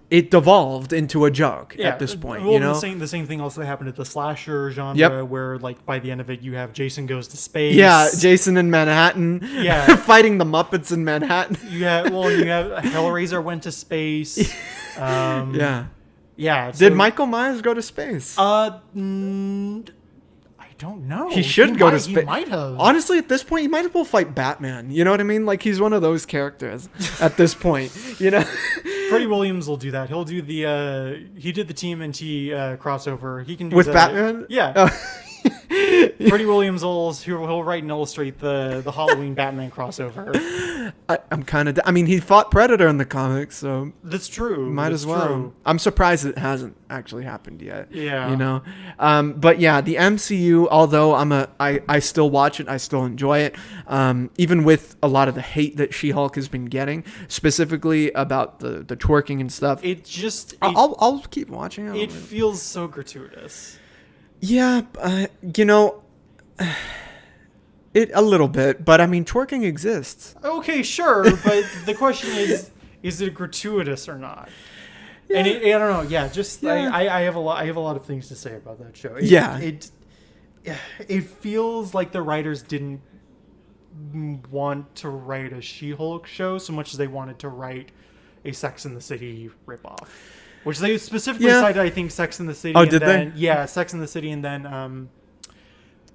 it devolved into a joke at this point. Well, the same thing also happened at the slasher genre, where like by the end of it, you have Jason Goes to Space. Yeah, Jason in Manhattan. Yeah, fighting the Muppets in Manhattan. you have Hellraiser went to space. Yeah. Did Michael Myers go to space? I don't know. He should go to space. He might have. Honestly, at this point, he might as well fight Batman. You know what I mean? Like, he's one of those characters at this point. Freddie Williams will do that. He'll do he did the TMNT crossover. He can do with that. Batman. Yeah. Freddie Williams he'll write and illustrate the Halloween Batman crossover. I'm kind of. I mean, he fought Predator in the comics, so that's true. Might as well. True. I'm surprised it hasn't actually happened yet. Yeah. But yeah, the MCU. Although I still watch it. I still enjoy it. Even with a lot of the hate that She-Hulk has been getting, specifically about the twerking and stuff. I'll keep watching it. It feels so gratuitous. Yeah, A little bit, but I mean, twerking exists. Okay, sure, but the question is it gratuitous or not? Yeah. And I don't know. Yeah, just yeah. I have a lot. I have a lot of things to say about that show. It feels like the writers didn't want to write a She-Hulk show so much as they wanted to write a Sex and the City ripoff, which they specifically cited. I think Sex and the City. Oh, did they? Yeah, Sex and the City, and then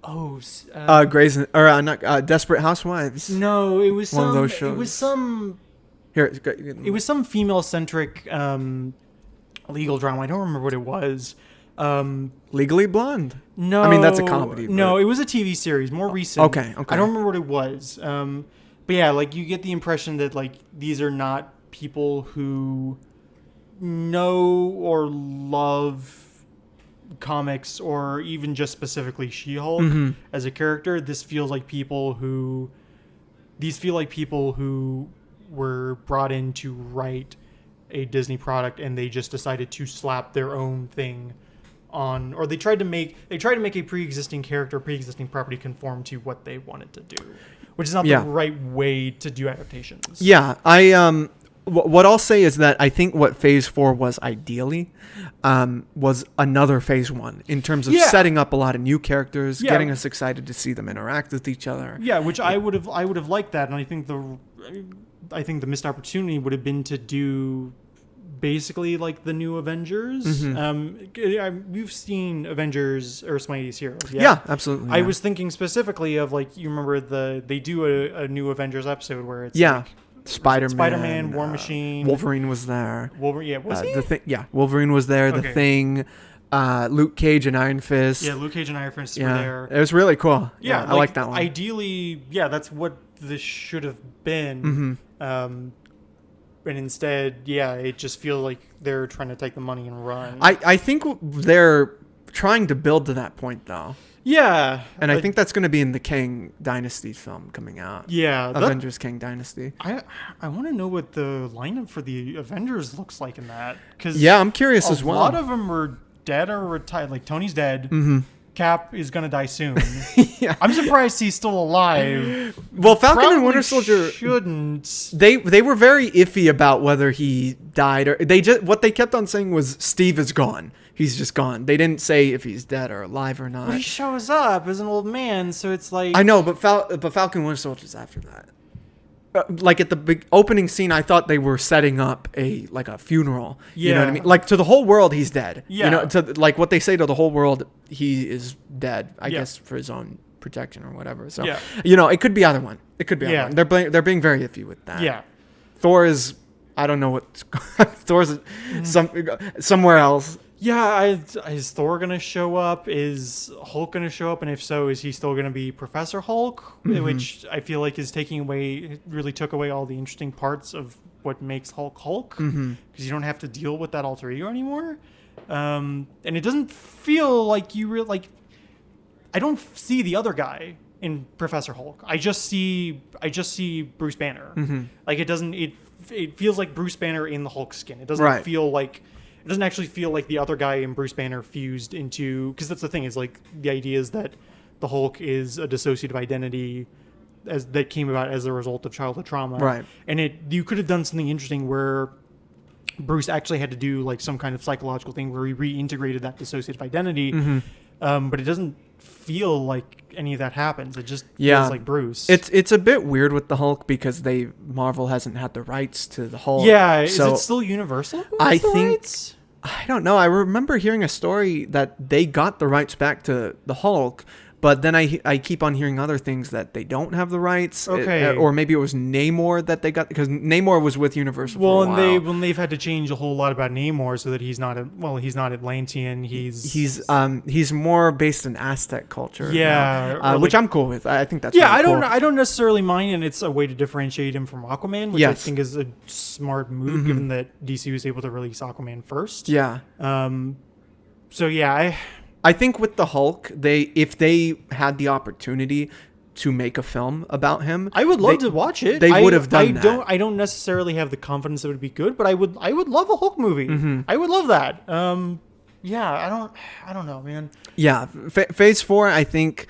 not Desperate Housewives. No, it was one of those shows. It was some female-centric legal drama. I don't remember what it was. Legally Blonde. No, I mean that's a comedy. No, it was a TV series, more recent. Okay. I don't remember what it was. But yeah, like you get the impression that like these are not people who know or love comics or even just specifically She-Hulk as a character. These feel like people who were brought in to write a Disney product and they just decided to slap their own thing on, or they tried to make a pre-existing character, pre-existing property conform to what they wanted to do, which is not the right way to do adaptations. Yeah, what I'll say is that I think what Phase 4 was ideally was another Phase 1 in terms of setting up a lot of new characters, getting us excited to see them interact with each other. Yeah, which I would have liked that, and I think the missed opportunity would have been to do basically like the new Avengers. We've seen Avengers Earth's Mightiest Heroes. Yeah, absolutely. I was thinking specifically of like, you remember they do a new Avengers episode where it's like Spider-Man, War Machine, Wolverine was there. Was he? Wolverine was there. Okay. The Thing, Luke Cage and Iron Fist. Yeah, Luke Cage and Iron Fist were there. It was really cool. Yeah, I like that one. Ideally, that's what this should have been. And instead, it just feels like they're trying to take the money and run. I think they're trying to build to that point, though. Yeah. And I think that's going to be in the Kang Dynasty film coming out. Yeah. Avengers Kang Dynasty. I want to know what the lineup for the Avengers looks like in that. I'm curious as well. A lot of them are dead or retired. Like, Tony's dead. Cap is going to die soon. I'm surprised he's still alive. Well, Falcon and Winter Soldier shouldn't. They were very iffy about whether he died or what they kept on saying was Steve is gone. He's just gone. They didn't say if he's dead or alive or not. But he shows up as an old man, so it's like, I know, but Falcon and Winter Soldier's after that. Like at the big opening scene, I thought they were setting up a funeral. Yeah. You know what I mean? Like to the whole world, he's dead. Yeah. You know, to like what they say to the whole world, he is dead. I guess for his own protection or whatever. So it could be either one. It could be either one. They're being very iffy with that. Yeah. Thor is, I don't know what Thor's somewhere else. Yeah, is Thor going to show up? Is Hulk going to show up? And if so, is he still going to be Professor Hulk? Which I feel like really took away all the interesting parts of what makes Hulk Hulk. Because you don't have to deal with that alter ego anymore. And it doesn't feel like I don't see the other guy in Professor Hulk. I just see Bruce Banner. Like it feels like Bruce Banner in the Hulk skin. It doesn't feel like... It doesn't actually feel like the other guy and Bruce Banner fused into... Because that's the thing, is like the idea is that the Hulk is a dissociative identity that came about as a result of childhood trauma. Right. And you could have done something interesting where Bruce actually had to do like some kind of psychological thing where he reintegrated that dissociative identity. But it doesn't feel like any of that happens. It just feels like Bruce. It's a bit weird with the Hulk because Marvel hasn't had the rights to the Hulk. Yeah, is it still Universal? I think I don't know. I remember hearing a story that they got the rights back to the Hulk, but then I keep on hearing other things that they don't have the rights. Okay. Or maybe it was Namor that they got, because Namor was with Universal for a while. They've had to change a whole lot about Namor so that he's not Atlantean. He's more based in Aztec culture. Yeah. Now, which I'm cool with. I think that's really cool. I don't necessarily mind, and it's a way to differentiate him from Aquaman, which I think is a smart move given that DC was able to release Aquaman first. Yeah. So yeah, I think with the Hulk, if they had the opportunity to make a film about him, I would love to watch it. They would have done that. I don't necessarily have the confidence that it would be good, but I would love a Hulk movie. I would love that. I don't know, man. Yeah, Phase 4, I think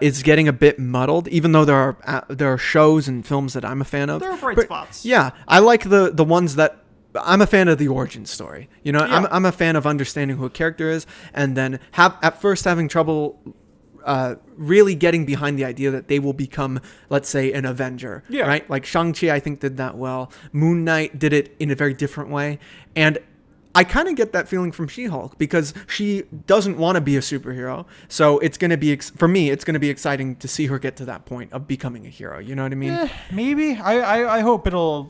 is getting a bit muddled, even though there are shows and films that I'm a fan of. There are bright spots. Yeah, I like the ones that I'm a fan of the origin story. You know, Yeah. I'm a fan of understanding who a character is, and then at first having trouble really getting behind the idea that they will become, let's say, an Avenger. Yeah. Right? Like Shang-Chi, I think, did that well. Moon Knight did it in a very different way. And I kind of get that feeling from She-Hulk because she doesn't want to be a superhero. So it's going to be, for me, it's going to be exciting to see her get to that point of becoming a hero. You know what I mean? Maybe. I hope it'll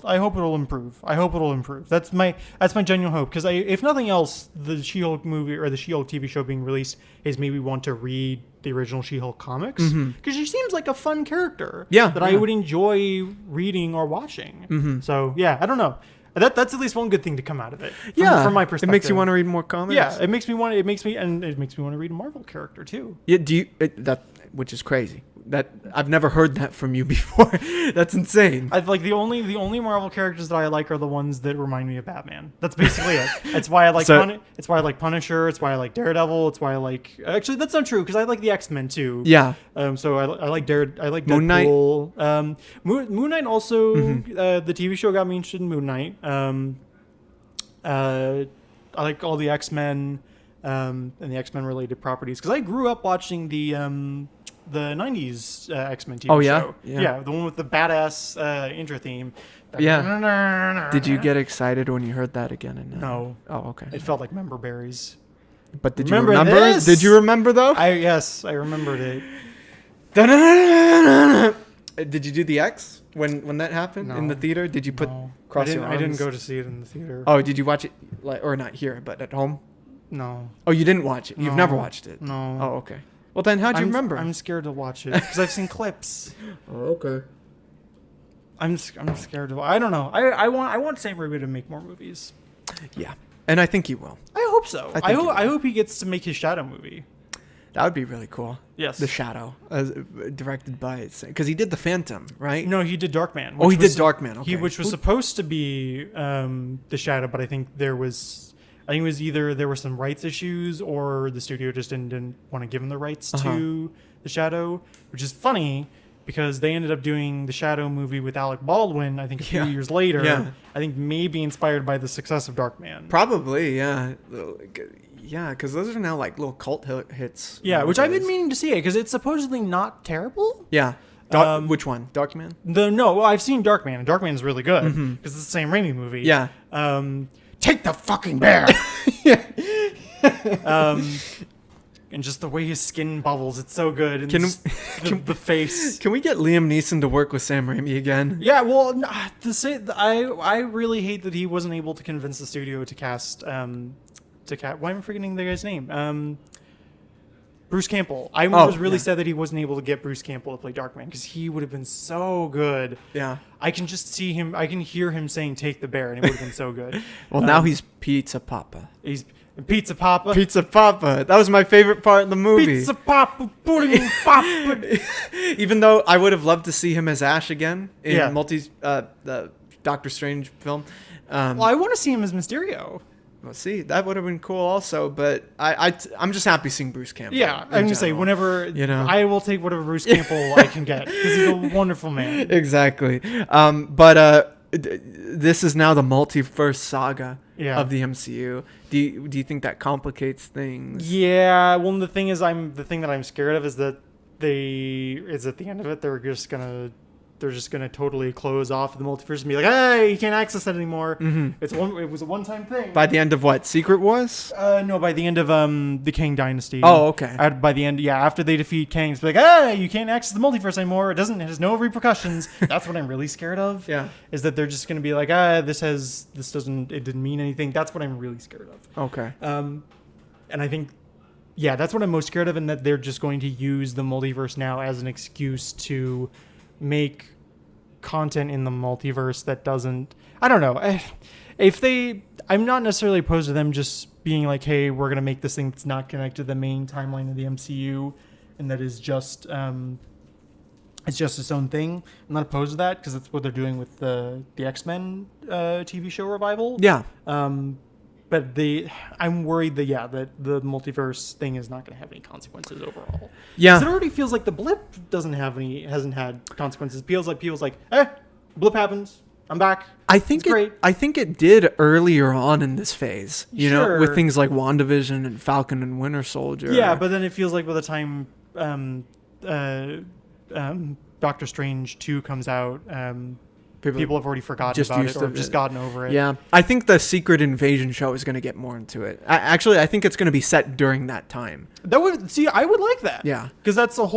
improve. I hope it'll improve. That's my genuine hope. Because if nothing else, the She-Hulk movie or the She-Hulk TV show being released is maybe want to read the original She-Hulk comics because she seems like a fun character. That I would enjoy reading or watching. So yeah, I don't know. That's at least one good thing to come out of it. From my perspective, it makes you want to read more comics. Yeah, it makes me want to read a Marvel character too. Yeah, which is crazy. That I've never heard that from you before. That's insane. I've like the only Marvel characters that I like are the ones that remind me of Batman. That's basically it. It's why I like it's why I like Punisher. It's why I like Daredevil. It's why I like actually that's not true because I like the X-Men too. Yeah. So I like I like Moon Deadpool. Moon Knight also the TV show got me interested in Moon Knight. I like all the X-Men and the X-Men related properties because I grew up watching the 90s X-Men TV show. Yeah, the one with the badass intro theme. Yeah. Did you get excited when you heard that again? No. Oh, okay. It felt like member berries. But did you remember? This? Did you remember though? Yes, I remembered it. Did you do the X when that happened in the theater? Did you put cross your arms? I didn't go to see it in the theater. Oh, did you watch it or not here, but at home? No. Oh, you didn't watch it. You've never watched it. No. Oh, okay. Well, then how'd you remember? I'm scared to watch it because I've seen clips. Oh, okay. I'm scared to. I don't know. I want Sam Raimi to make more movies. Yeah, and I think he will. I hope so. I hope he gets to make his Shadow movie. That would be really cool. Yes. The Shadow, directed by because he did The Phantom, right? No, he did Darkman. Oh, he did Darkman. Okay. Which was supposed to be The Shadow, but I think it was either there were some rights issues or the studio just didn't want to give him the rights to The Shadow, which is funny because they ended up doing the Shadow movie with Alec Baldwin, I think a few years later. Yeah. I think maybe inspired by the success of Darkman. Probably, yeah. Yeah, because those are now like little cult hits. Yeah, which I've been meaning to see it because it's supposedly not terrible. Yeah. Which one? Darkman? I've seen Darkman, and Darkman is really good because it's the same Raimi movie. Yeah. Take the fucking bear. And just the way his skin bubbles, it's so good. And the face. Can we get Liam Neeson to work with Sam Raimi again? Yeah, well, I really hate that he wasn't able to convince the studio to cast. Why am I forgetting the guy's name? Bruce Campbell. I was really sad that he wasn't able to get Bruce Campbell to play Darkman because he would have been so good. Yeah. I can just see him. I can hear him saying "Take the bear," and it would have been so good. Well, now he's Pizza Papa. He's Pizza Papa. Pizza Papa. That was my favorite part of the movie. Pizza Papa, pudding Papa. Even though I would have loved to see him as Ash again in the Doctor Strange film. Well, I want to see him as Mysterio. Well, see, that would have been cool also, but I'm just happy seeing Bruce Campbell. Yeah, I'm just saying, whenever, I will take whatever Bruce Campbell I can get, because he's a wonderful man. Exactly. But this is now the multiverse saga of the MCU. Do you think that complicates things? Yeah, well, the thing that I'm scared of is that at the end of it, they're just gonna totally close off the multiverse and be like, hey, you can't access that anymore. Mm-hmm. It was a one-time thing. By the end of what? Secret Wars? No, by the end of the Kang Dynasty. Oh, okay. By the end, after they defeat Kang, it's like, hey, you can't access the multiverse anymore. It has no repercussions. That's what I'm really scared of. Yeah. Is that they're just going to be like, it didn't mean anything. That's what I'm really scared of. Okay. And I think, that's what I'm most scared of, and that they're just going to use the multiverse now as an excuse to make content in the multiverse that doesn't, I don't know, I'm not necessarily opposed to them just being like, hey, we're going to make this thing that's not connected to the main timeline of the MCU and that is just it's just its own thing. I'm not opposed to that because that's what they're doing with the X-Men TV show revival. Yeah. But but I'm worried that the multiverse thing is not going to have any consequences overall. Yeah. 'Cause it already feels like the blip hasn't had consequences. It feels like people's like, blip happens. I'm back. I think it did earlier on in this phase, you know, with things like WandaVision and Falcon and Winter Soldier. Yeah, but then it feels like by the time Doctor Strange 2 comes out, people have already forgotten about it or just gotten over it. Yeah, I think the Secret Invasion show is going to get more into it. I think it's going to be set during that time. I would like that. Yeah, because that's a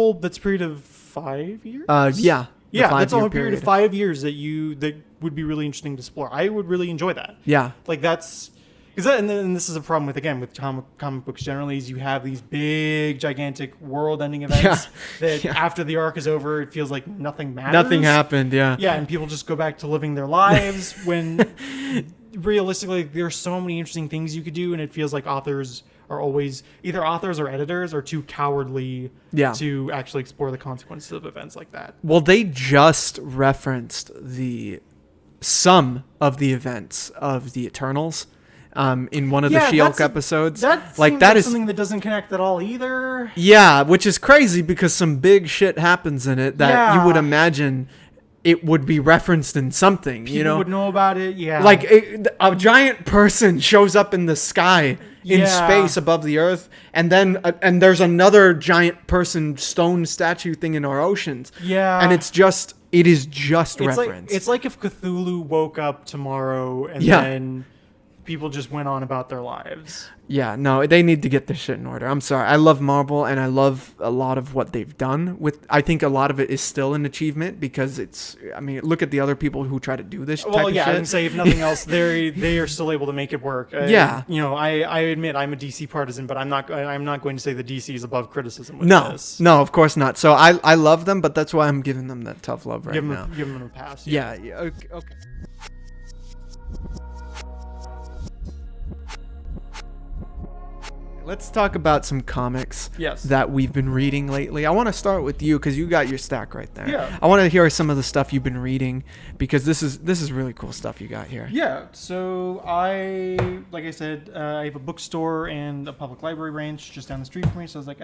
period of 5 years. Yeah, that's a whole period of 5 years that would be really interesting to explore. I would really enjoy that. Yeah, like that's because and this is a problem with comic books generally is you have these big gigantic world-ending events that after the arc is over it feels like nothing matters. Nothing happened. Yeah, and people just go back to living their lives when realistically there's so many interesting things you could do, and it feels like authors are always either authors or editors are too cowardly to actually explore the consequences of events like that. Well, they just referenced some of the events of the Eternals in one of the She-Hulk episodes. That is something that doesn't connect at all either. Yeah, which is crazy because some big shit happens in it that you would imagine it would be referenced in something. People would know about it. Yeah, like a giant person shows up in the sky in space above the earth, and then and there's another giant person stone statue thing in our oceans. Yeah, and it is just reference. It's like if Cthulhu woke up tomorrow and then people just went on about their lives. Yeah, no, they need to get this shit in order. I'm sorry. I love Marvel, and I love a lot of what they've done. I think a lot of it is still an achievement because look at the other people who try to do this type of shit. I would say if nothing else, they are still able to make it work. I admit I'm a DC partisan, but I'm not going to say the DC is above criticism with this. No, of course not. So I love them, but that's why I'm giving them that tough love right now. Give them a pass. Yeah. Okay. Let's talk about some comics that we've been reading lately. I want to start with you because you got your stack right there. Yeah. I want to hear some of the stuff you've been reading because this is really cool stuff you got here. Yeah. So I said, I have a bookstore and a public library branch just down the street from me. So I was like,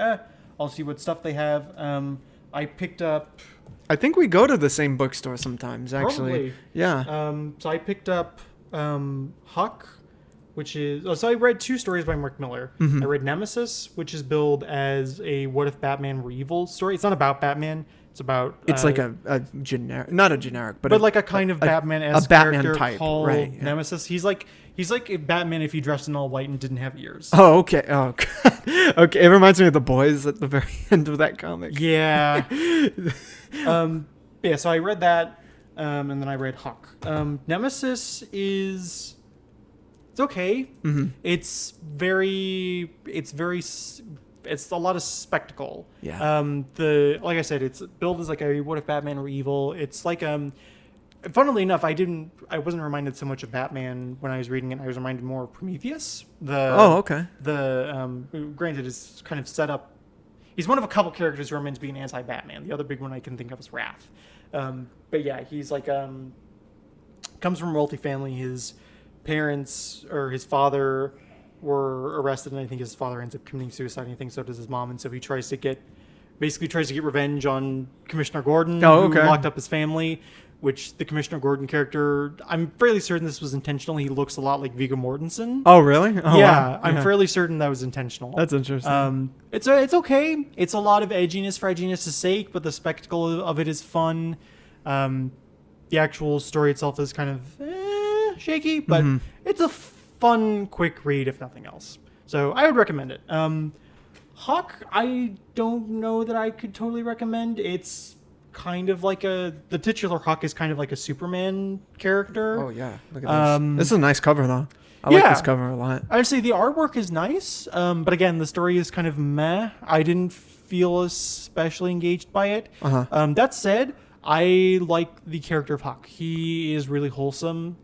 I'll see what stuff they have. I picked up. I think we go to the same bookstore sometimes, actually. Probably. Yeah. So I picked up Huck. So I read 2 stories by Mark Miller. Mm-hmm. I read Nemesis, which is billed as a what if Batman were evil story. It's not about Batman. It's about... It's like a generic... Not a generic, but like a kind of Batman-esque character type, called Nemesis. He's like Batman if he dressed in all white and didn't have ears. Oh, okay. Oh, God. Okay. It reminds me of The Boys at the very end of that comic. Yeah. So I read that, and then I read Huck. Nemesis is... It's okay. Mm-hmm. It's a lot of spectacle. Yeah. Like I said, it's billed as like a what if Batman were evil. It's like funnily enough, I wasn't reminded so much of Batman when I was reading it. I was reminded more of Prometheus. Okay. Granted, it's kind of set up. He's one of a couple characters who are meant to be an anti-Batman. The other big one I can think of is Wrath. But yeah, he's like comes from a wealthy family. His parents or his father were arrested, and I think his father ends up committing suicide, and I think so does his mom, and so he tries to get revenge on Commissioner Gordon, who locked up his family, which the Commissioner Gordon character, I'm fairly certain this was intentional. He looks a lot like Viggo Mortensen. Oh, really? Oh, yeah, wow. I'm fairly certain that was intentional. That's interesting. It's okay. It's a lot of edginess for edginess' sake, but the spectacle of it is fun. The actual story itself is kind of shaky, but it's a fun, quick read if nothing else. So I would recommend it. Hawk, I don't know that I could totally recommend. It's kind of like the titular Hawk is kind of like a Superman character. Oh yeah, look at this. This is a nice cover though. I like this cover a lot. I'd say the artwork is nice, but again, the story is kind of meh. I didn't feel especially engaged by it. That said, I like the character of Hawk. He is really wholesome.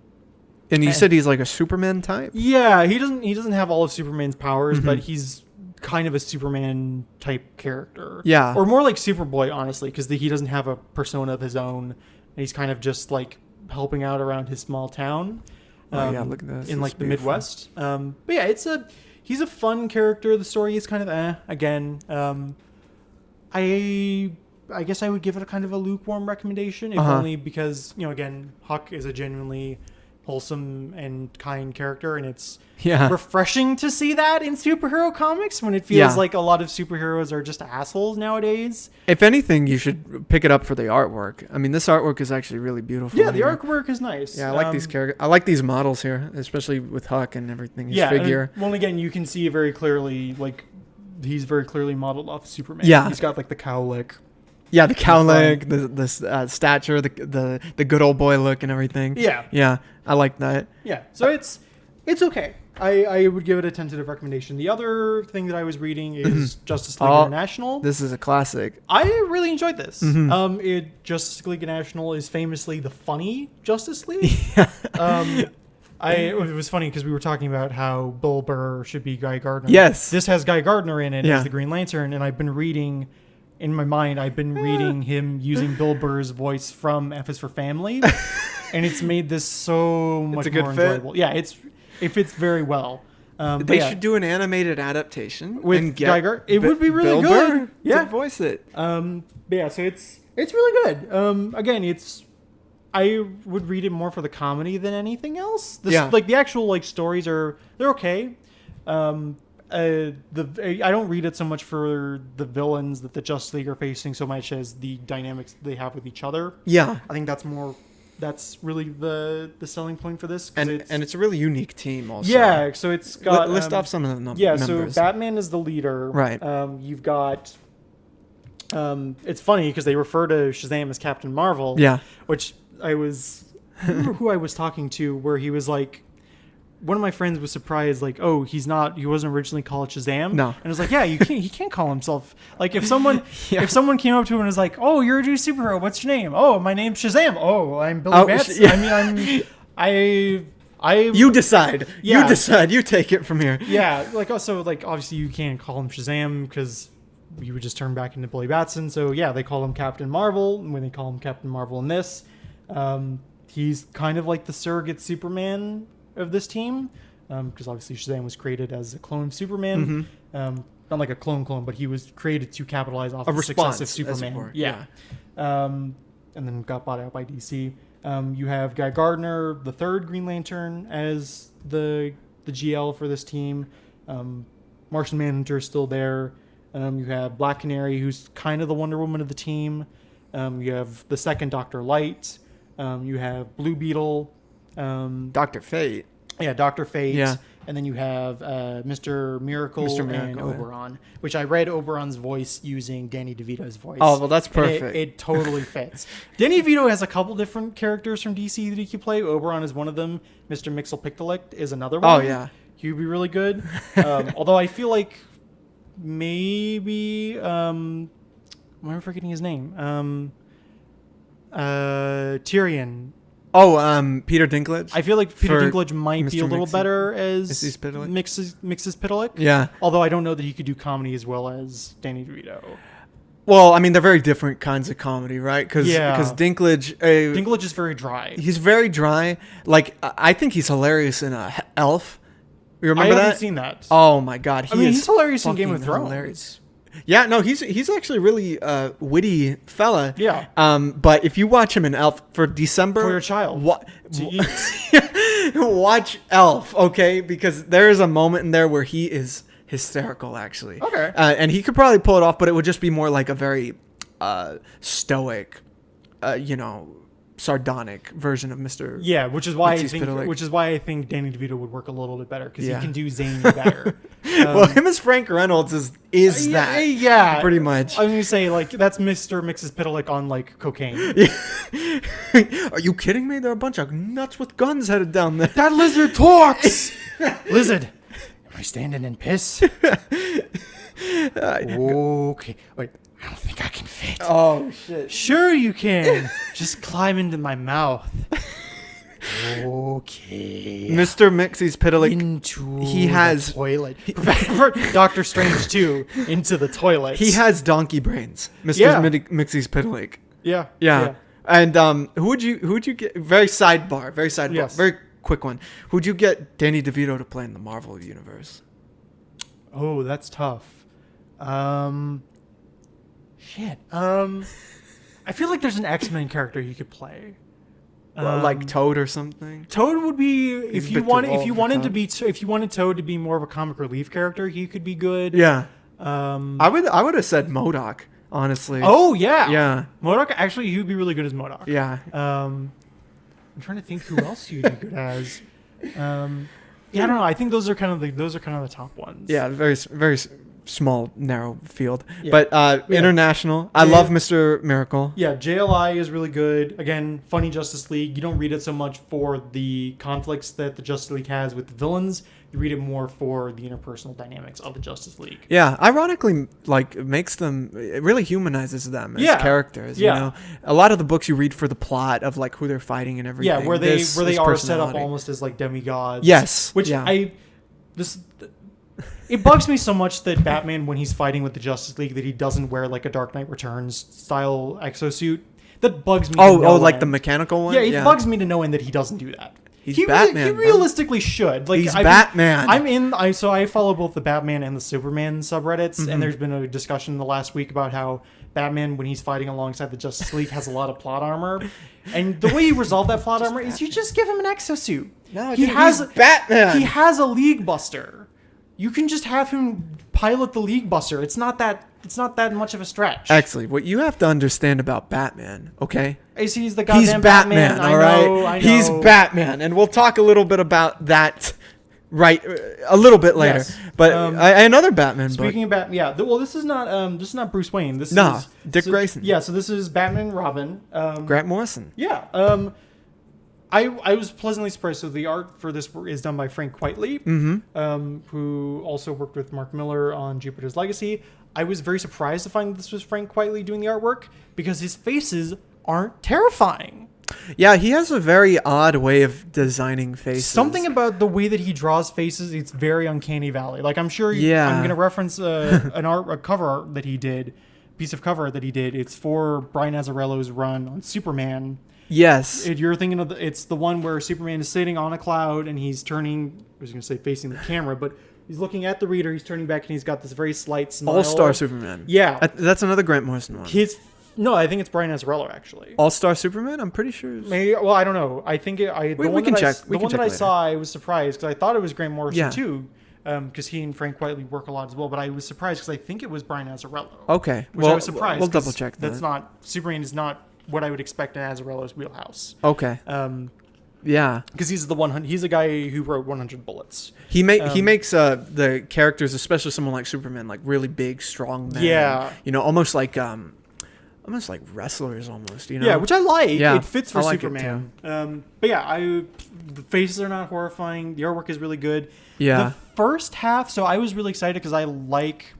And you said he's like a Superman type? Yeah, he doesn't have all of Superman's powers, but he's kind of a Superman type character. Yeah. Or more like Superboy, honestly, because he doesn't have a persona of his own. And he's kind of just like helping out around his small town. Look at this. In like the beautiful. Midwest. But yeah, he's a fun character. The story is kind of again. I guess I would give it a kind of a lukewarm recommendation, if only because, again, Huck is a genuinely wholesome and kind character, and it's refreshing to see that in superhero comics when it feels like a lot of superheroes are just assholes nowadays. If anything, you should pick it up for the artwork. I mean, this artwork is actually really beautiful. Yeah, the artwork is nice. Yeah, I like these characters. I like these models here, especially with Huck and everything. His figure. Well, again, you can see very clearly, he's very clearly modeled off Superman. Yeah. He's got, the cowlick. Yeah, the cowlick, the stature, the good old boy look and everything. Yeah. Yeah, I like that. Yeah, so it's okay. I would give it a tentative recommendation. The other thing that I was reading is Justice League International. This is a classic. I really enjoyed this. Justice League International is famously the funny Justice League. It was funny because we were talking about how Bill Burr should be Guy Gardner. Yes. This has Guy Gardner in it as the Green Lantern, and I've been reading... In my mind, I've been reading him using Bill Burr's voice from F is for Family, and it's made this so much more enjoyable. Yeah, it fits very well. They should do an animated adaptation with Guy Gardner. It would be really Bill good. Burr to voice it. So it's really good. Again, I would read it more for the comedy than anything else. The actual stories they're okay. I don't read it so much for the villains that the Justice League are facing so much as the dynamics they have with each other. Yeah. I think that's really the selling point for this. And it's a really unique team also. Yeah, so it's got... List off some of the members. Yeah, so Batman is the leader. Right. You've got... it's funny because they refer to Shazam as Captain Marvel. Yeah. Which I was... I remember who I was talking to where he was like... One of my friends was surprised, he wasn't originally called Shazam. No. And I was like, yeah, he can't call himself. If someone came up to him and was like, oh, you're a new superhero, what's your name? Oh, my name's Shazam. Oh, I'm Billy Batson. Yeah. You decide. Yeah. You decide. You take it from here. Yeah. Obviously you can't call him Shazam because you would just turn back into Billy Batson. So, yeah, they call him Captain Marvel. And when they call him Captain Marvel in this, he's kind of like the surrogate Superman of this team, because obviously Shazam was created as a clone of Superman, not like a clone, but he was created to capitalize off the success of Superman. Yeah. And then got bought out by DC. You have Guy Gardner, the third Green Lantern, as the GL for this team. Martian Manhunter is still there. You have Black Canary, who's kind of the Wonder Woman of the team. You have the second Dr. Light. You have Blue Beetle. Dr. Fate. Yeah, Dr. Fate. Yeah. And then you have Mr. Miracle and Oberon, which I read Oberon's voice using Danny DeVito's voice. Oh, well, that's perfect. It totally fits. Danny DeVito has a couple different characters from DC that he can play. Oberon is one of them. Mr. Mxyzptlk is another one. Oh, yeah. He would be really good. Although I feel like maybe... why am I forgetting his name? Tyrion. Oh, Peter Dinklage. I feel like Peter Dinklage might be a little better as Mxyzptlk. Yeah. Although I don't know that he could do comedy as well as Danny DeVito. Well, I mean, they're very different kinds of comedy, right? Because Dinklage... Dinklage is very dry. He's very dry. I think he's hilarious in Elf. You remember that? I haven't seen that. Oh, my God. He's hilarious in Game of Thrones. Hilarious. Yeah, no, he's actually really witty fella. Yeah. But if you watch him in Elf for December, for your child to eat, watch Elf, okay? Because there is a moment in there where he is hysterical, actually. Okay. And he could probably pull it off, but it would just be more like a very stoic, sardonic version of Mr. Yeah, which is why I think Danny DeVito would work a little bit better because he can do zany better. Well, him as Frank Reynolds is that. Yeah, pretty much. I was gonna say that's Mr. Mxyzptlk on cocaine. Yeah. Are you kidding me? There are a bunch of nuts with guns headed down there. That lizard talks. Lizard, am I standing in piss? Okay, wait. I don't think I can fit. Oh, shit. Sure you can. Just climb into my mouth. Okay. Mr. Mxyzptlk. Into the toilet. Doctor Strange, too. Into the toilet. He has donkey brains. Mr. Mxyzptlk. Yeah. Yeah. And who would you get? Very sidebar. Yes. Very quick one. Who'd you get Danny DeVito to play in the Marvel universe? Oh, that's tough. Shit. I feel like there's an X-Men character you could play. Like Toad or something. Toad would be if you wanted Toad to be more of a comic relief character, he could be good. Yeah. I would have said MODOK, honestly. Oh yeah. Yeah. MODOK, actually, he would be really good as MODOK. Yeah. I'm trying to think who else you'd be good as. Yeah, I don't know. I think those are kind of the top ones. Yeah, very very small, narrow field. Yeah. But international, I love Mr. Miracle. Yeah, JLI is really good. Again, funny Justice League. You don't read it so much for the conflicts that the Justice League has with the villains. You read it more for the interpersonal dynamics of the Justice League. Yeah, ironically, like makes them, it really humanizes them as characters. Yeah. You know, a lot of the books you read for the plot of like who they're fighting and everything. Yeah, where they are set up almost as like demigods. Yes, which it bugs me so much that Batman, when he's fighting with the Justice League, that he doesn't wear like a Dark Knight Returns style exosuit. That bugs me. Like the mechanical one. Yeah, it bugs me to no end that he doesn't do that. He's Batman. He realistically should. Like, he's Batman. So I follow both the Batman and the Superman subreddits, and there's been a discussion in the last week about how Batman, when he's fighting alongside the Justice League, has a lot of plot armor, and the way you resolve that plot armor is you just give him an exosuit. No, he's Batman. He has a League Buster. You can just have him pilot the League Buster. It's not that much of a stretch. Actually, what you have to understand about Batman, okay? Is he's the goddamn he's Batman, all right? I know. He's Batman, and we'll talk a little bit about that a little bit later. Yes. But another Batman speaking book. of Batman, yeah. Well, this is not Bruce Wayne. This is Dick so, Grayson. Yeah, so this is Batman and Robin. Grant Morrison. Yeah. I was pleasantly surprised. So the art for this is done by Frank Quitely, who also worked with Mark Miller on Jupiter's Legacy. I was very surprised to find that this was Frank Quitely doing the artwork because his faces aren't terrifying. Yeah, he has a very odd way of designing faces. Something about the way that he draws faces, it's very Uncanny Valley. Like, I'm sure I'm going to reference a cover art that he did, piece of cover art that he did. It's for Brian Azzarello's run on Superman. Yes. You're thinking of it's the one where Superman is sitting on a cloud and he's turning, I was going to say facing the camera, but he's looking at the reader, he's turning back, and he's got this very slight smile. All-Star Superman. Yeah. That's another Grant Morrison one. No, I think it's Brian Azzarello, actually. All-Star Superman? I'm pretty sure. Maybe, well, I don't know. I think we can check. The one that I saw, I was surprised because I thought it was Grant Morrison too, because he and Frank Quitely work a lot as well. But I was surprised because I think it was Brian Azzarello. Okay. Which I was surprised. We'll double check that. Superman is not what I would expect in Azzarello's wheelhouse. Okay. Yeah, because he's the guy who wrote 100 Bullets. He makes the characters, especially someone like Superman, like really big, strong men. Yeah, almost like wrestlers, almost. Yeah, which I like. Yeah, it fits for Superman. But yeah, the faces are not horrifying. The artwork is really good. Yeah, the first half. So I was really excited because I like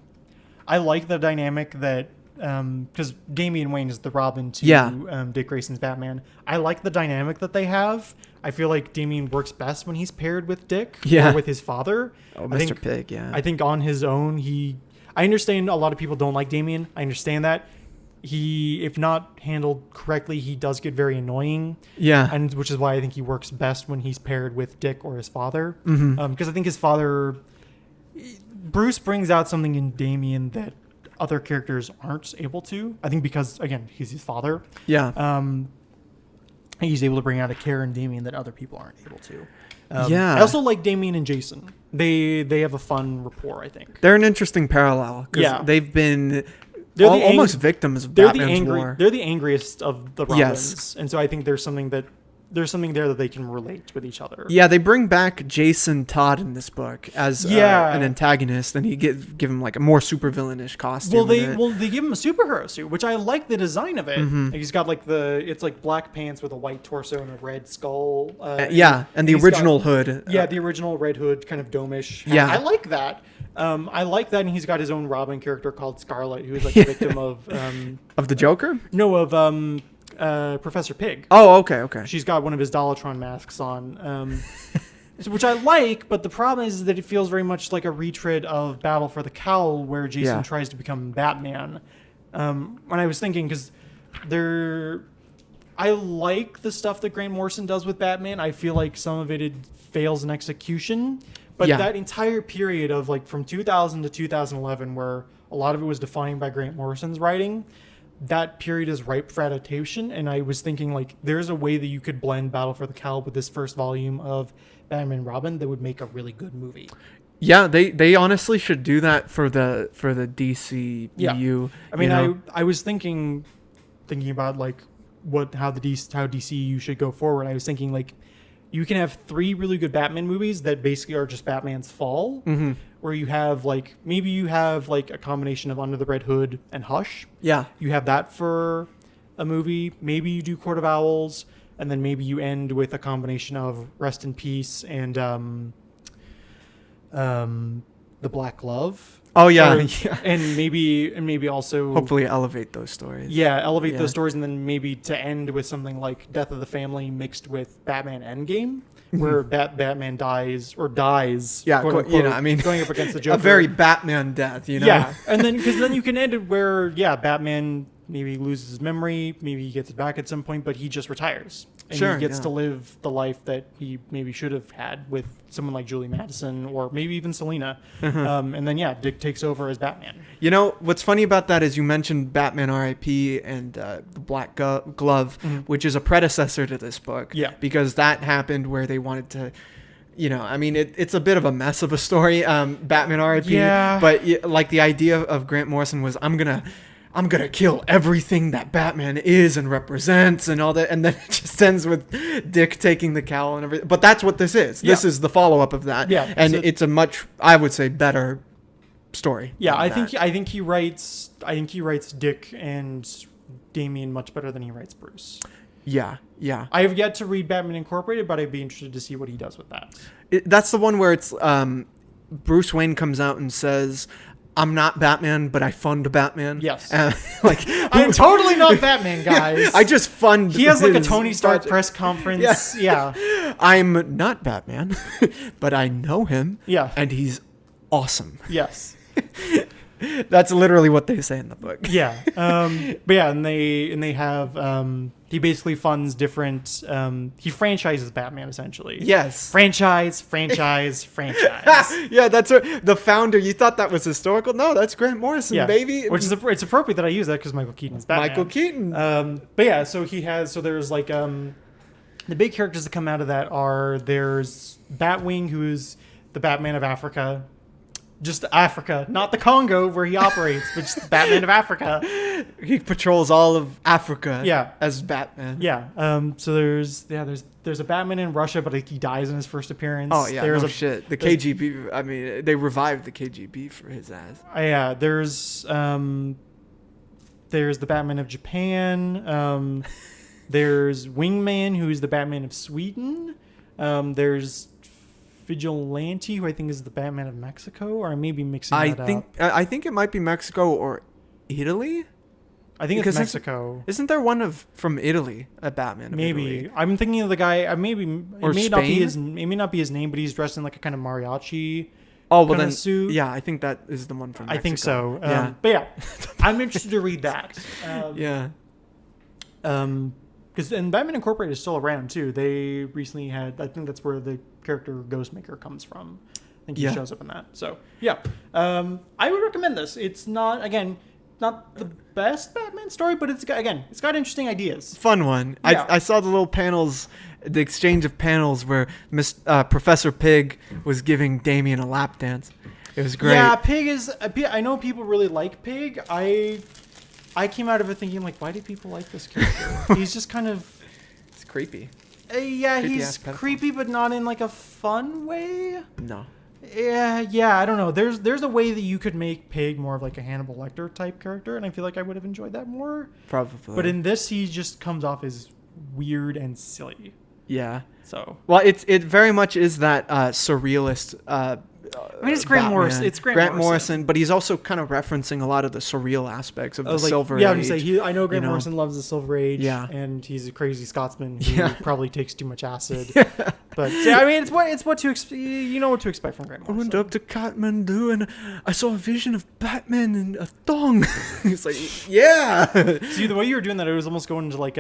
the dynamic that. Because Damian Wayne is the Robin to Dick Grayson's Batman. I like the dynamic that they have. I feel like Damian works best when he's paired with Dick or with his father. Oh, Mr. Pig, yeah. I think on his own, I understand a lot of people don't like Damian. I understand that. If not handled correctly, he does get very annoying. Yeah. And which is why I think he works best when he's paired with Dick or his father. Mm-hmm. Because I think his father, Bruce brings out something in Damian that other characters aren't able to. I think because, again, he's his father. Yeah. He's able to bring out a care in Damian that other people aren't able to. Yeah. I also like Damian and Jason. They have a fun rapport, I think. They're an interesting parallel. Yeah. They've been almost victims of Batman's war. They're the angriest of the Robins. Yes. And so I think there's something there that they can relate with each other. Yeah, they bring back Jason Todd in this book as an antagonist, and he give him like a more supervillainish costume. They give him a superhero suit, which I like the design of it. Mm-hmm. He's got like it's like black pants with a white torso and a red skull. And the original hood. Yeah, the original red hood, kind of dome-ish. Yeah, I like that. I like that, and he's got his own Robin character called Scarlet, who is like a victim of the Joker. No, of Professor Pig. Oh, okay. She's got one of his Dollotron masks on, which I like, but the problem is that it feels very much like a retread of Battle for the Cowl, where Jason tries to become Batman. When I was thinking, because I like the stuff that Grant Morrison does with Batman. I feel like some of it fails in execution. But that entire period of like from 2000 to 2011, where a lot of it was defined by Grant Morrison's writing, that period is ripe for adaptation. And I was thinking like there's a way that you could blend Battle for the Cowl with this first volume of Batman and Robin that would make a really good movie. Yeah, they honestly should do that for the DCU. Yeah. I mean, I was thinking about like how DCU should go forward. I was thinking like you can have 3 really good Batman movies that basically are just Batman's fall, where you have like maybe you have like a combination of Under the Red Hood and Hush. Yeah, you have that for a movie. Maybe you do Court of Owls, and then maybe you end with a combination of Rest in Peace and The Black Glove. Oh yeah, and maybe also hopefully elevate those stories. Yeah, elevate those stories, and then maybe to end with something like Death of the Family mixed with Batman Endgame, where Batman dies. Yeah, quote, unquote, going up against the Joker. A very Batman death, Yeah, and then because then you can end it where Batman maybe loses his memory, maybe he gets it back at some point, but he just retires. And he gets to live the life that he maybe should have had with someone like Julie Madison or maybe even Selena. And then, Dick takes over as Batman. You know, what's funny about that is you mentioned Batman R.I.P. and The Black Glove, which is a predecessor to this book. Yeah. Because that happened where they wanted to... it's a bit of a mess of a story, Batman R.I.P. Yeah. But like the idea of Grant Morrison was, I'm gonna kill everything that Batman is and represents and all that, and then it just ends with Dick taking the cowl and everything. But that's what this is. This is the follow-up of that. Yeah, and it's a much, I would say, better story. Yeah, I think he writes Dick and Damian much better than he writes Bruce. Yeah. I have yet to read Batman Incorporated, but I'd be interested to see what he does with that. That's the one where it's Bruce Wayne comes out and says, I'm not Batman, but I fund Batman. Yes. I'm totally not Batman, guys. I just fund. He has like a Tony Stark press conference. Yeah. I'm not Batman, but I know him. Yeah. And he's awesome. Yes. That's literally what they say in the book. Yeah. But yeah, and they have he basically funds different he franchises Batman essentially. Yes. Franchise. Yeah, that's the founder. You thought that was historical? No, that's Grant Morrison, baby. Which is it's appropriate that I use that because Michael Keaton's Batman. Michael Keaton. But yeah, so there's like the big characters that come out of that there's Batwing, who's the Batman of Africa. Just Africa, not the Congo where he operates, but just the Batman of Africa. He patrols all of Africa. Yeah. As Batman. Yeah. So there's a Batman in Russia, but he dies in his first appearance. Oh yeah. Shit. The KGB. I mean, they revived the KGB for his ass. Yeah. There's the Batman of Japan. There's Wingman, who's the Batman of Sweden. There's Vigilante, who I think is the Batman of Mexico, or I may be mixing that up. I think it might be Mexico or Italy. I think it's Mexico. Isn't there one from Italy, a Batman of Maybe. Italy? I'm thinking of the guy. It may Spain? It may not be his name, but he's dressed in like a kind of mariachi. Oh well, then suit. Yeah, I think that is the one from Mexico. I think so. Yeah. But yeah, I'm interested to read that. Yeah. Because Batman Incorporated is still around too. They recently had. I think that's where the character Ghostmaker comes from. I think he shows up in that. So yeah, I would recommend this. It's not the best Batman story, but it's got interesting ideas. Fun one. Yeah. I saw the little panels, the exchange of panels where Professor Pig was giving Damian a lap dance. It was great. Yeah, Pig is. I know people really like Pig. I came out of it thinking, like, why do people like this character? He's just kind of... It's creepy. He's creepy, but not in, like, a fun way. No. Yeah, I don't know. There's a way that you could make Pig more of, like, a Hannibal Lecter type character, and I feel like I would have enjoyed that more. Probably. But in this, he just comes off as weird and silly. Yeah. So... Well, it very much is that surrealist... I mean, it's Grant Morrison. It's Grant Morrison, but he's also kind of referencing a lot of the surreal aspects of the Silver Age. Yeah, I know Grant Morrison loves the Silver Age, yeah. And he's a crazy Scotsman who probably takes too much acid. But yeah, I mean, it's what to you know what to expect from Grant I went Morrison. up to Kathmandu and I saw a vision of Batman and a thong. It's like, yeah. See, the way you were doing that, it was almost going into like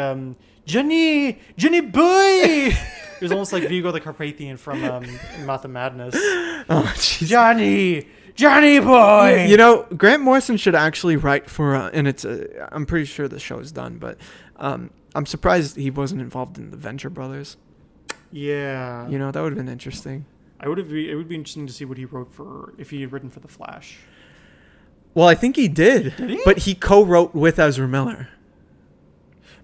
Jenny boy. It was almost like Vigo the Carpathian from Mouth of Madness. Oh, jeez. Johnny boy. You know, Grant Morrison should actually write for, and I'm pretty sure the show's done, but I'm surprised he wasn't involved in the Venture Brothers. Yeah. You know, that would have been interesting. It would be interesting to see what he wrote if he had written for The Flash. Well, I think he did. Did he? But he co-wrote with Ezra Miller.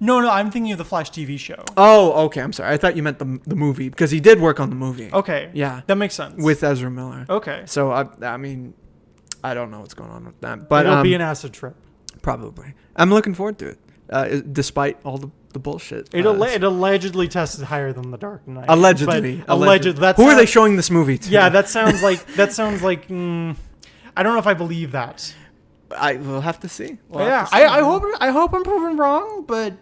No, I'm thinking of the Flash TV show. Oh, okay. I'm sorry. I thought you meant the movie because he did work on the movie. Okay. Yeah. That makes sense. With Ezra Miller. Okay. So I mean, I don't know what's going on with that, but It'll be an acid trip. Probably. I'm looking forward to it, despite all the bullshit. It allegedly tested higher than The Dark Knight. Allegedly. Alleged. Who are they showing this movie to? Yeah, that sounds like I don't know if I believe that. We'll have to see. I hope I'm proven wrong, but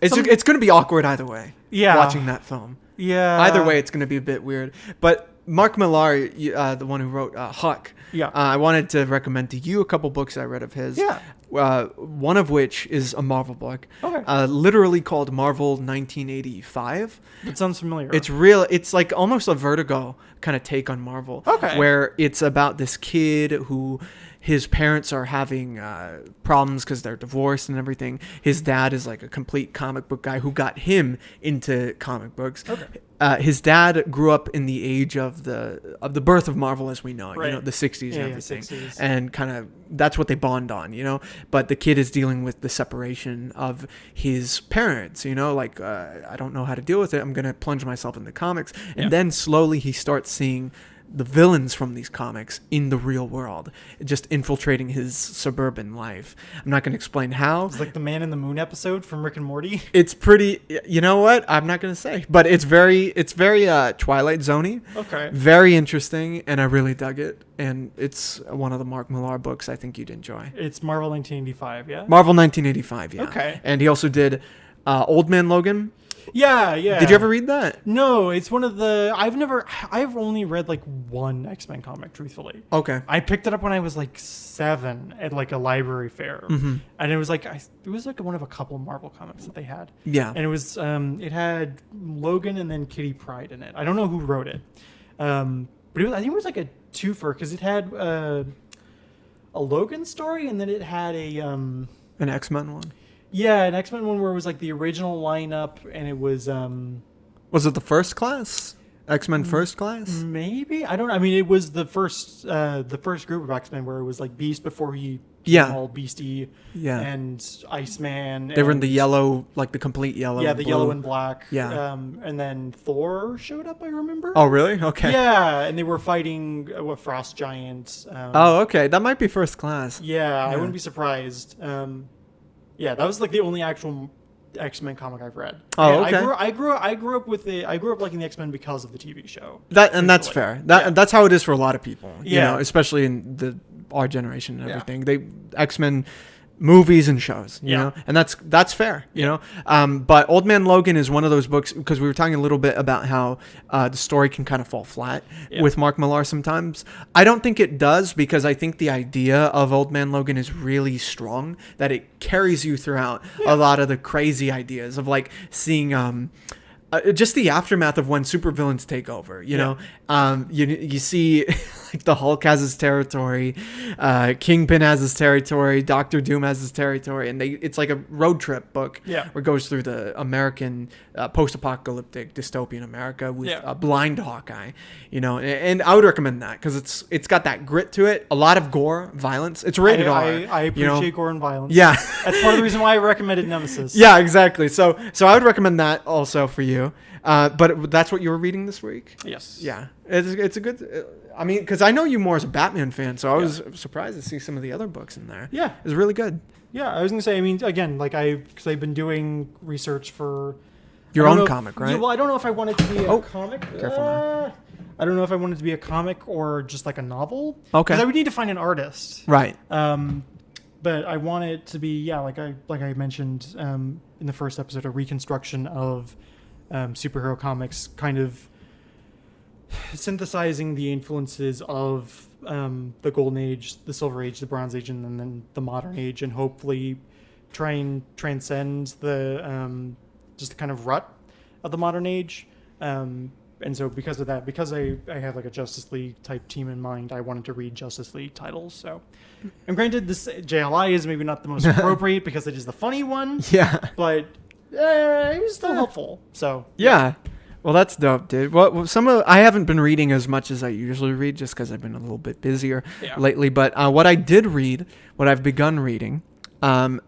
it's going to be awkward either way. Yeah. Watching that film. Yeah. Either way, it's going to be a bit weird. But Mark Millar, the one who wrote Huck. Yeah. I wanted to recommend to you a couple books I read of his. Yeah. One of which is a Marvel book. Okay. Literally called Marvel 1985. It sounds familiar. It's like almost a Vertigo kind of take on Marvel. Okay. Where it's about this kid who his parents are having problems because they're divorced and everything. His dad is like a complete comic book guy who got him into comic books. Okay. His dad grew up in the age of the birth of Marvel as we know it, Right. you know, the 60s and Yeah, everything. 60s. And kind of that's what they bond on, you know. But the kid is dealing with the separation of his parents, you know, like I don't know how to deal with it. I'm going to plunge myself into comics. And Yeah. then slowly he starts seeing the villains from these comics in the real world, just infiltrating his suburban life. I'm not going to explain how. It's like the Man in the Moon episode from Rick and Morty. It's pretty, you know what? I'm not going to say, but it's very Twilight Zone-y. Okay. Very interesting, and I really dug it. And it's one of the Mark Millar books I think you'd enjoy. It's Marvel 1985, yeah? Marvel 1985, yeah. Okay. And he also did Old Man Logan. Yeah. Did you ever read that? No, it's one of the... I've only read like one X-Men comic, truthfully. Okay. I picked it up when I was like 7 at like a library fair. Mm-hmm. And it was like one of a couple Marvel comics that they had. Yeah. And it was it had Logan and then Kitty Pryde in it. I don't know who wrote it. But I think it was like a twofer because it had a Logan story and then it had An X-Men one. Yeah, an X-Men one where it was like the original lineup, and it was Was it the First Class? X-Men First Class? maybe, I don't know. I mean, it was the first group of X-Men where it was like Beast before he Yeah. all beastie, Yeah. and Iceman. They were in and- the yellow, like the complete yellow. yeah, and the blue. yellow and black. Yeah. And then Thor showed up. I remember. Oh, really? Okay. Yeah, and they were fighting Frost Giant. Oh, okay. That might be First Class. Yeah, I Yeah. wouldn't be surprised. Yeah, that was like the only actual X-Men comic I've read. Oh, And okay. I grew up liking the X-Men because of the TV show. That's truthfully. fair. That's how it is for a lot of people. You Yeah. know, especially in our generation and Yeah. everything. They X-Men movies and shows, you Yeah. know, and that's fair, you know. But Old Man Logan is one of those books because we were talking a little bit about how the story can kind of fall flat Yeah. with Mark Millar sometimes. I don't think it does because I think the idea of Old Man Logan is really strong, that it carries you throughout a lot of the crazy ideas of like seeing just the aftermath of when supervillains take over, you know. You see like the Hulk has his territory, Kingpin has his territory, Doctor Doom has his territory, and it's like a road trip book Yeah. where it goes through the American post-apocalyptic dystopian America with a blind Hawkeye, you know. And I would recommend that because it's got that grit to it, a lot of gore, violence. It's rated R. I you know? appreciate gore and violence. Yeah. That's part of the reason why I recommended Nemesis. Yeah, exactly. So I would recommend that also for you. But that's what you were reading this week? Yes. Yeah. It's a good... I mean, because I know you more as a Batman fan, so I was surprised to see some of the other books in there. Yeah. It's really good. Yeah, I was gonna say. I mean, again, like because I've been doing research for Your I don't own know if- comic, right? Yeah, well, I don't know if I want it to be a comic. careful now. I don't know if I want it to be a comic or just like a novel. Okay. 'Cause I would need to find an artist. Right. But I want it to be like I mentioned in the first episode, a reconstruction of superhero comics, kind of synthesizing the influences of the Golden Age, the Silver Age, the Bronze Age, and then the Modern Age, and hopefully try and transcend the just the kind of rut of the Modern Age. And so because of that, because I have like a Justice League type team in mind, I wanted to read Justice League titles. So, and granted, this JLI is maybe not the most appropriate because it is the funny one. Yeah. But it was still helpful. So yeah. Well, that's dope, dude. Well, I haven't been reading as much as I usually read just because I've been a little bit busier lately. But what I did read, what I've begun reading, the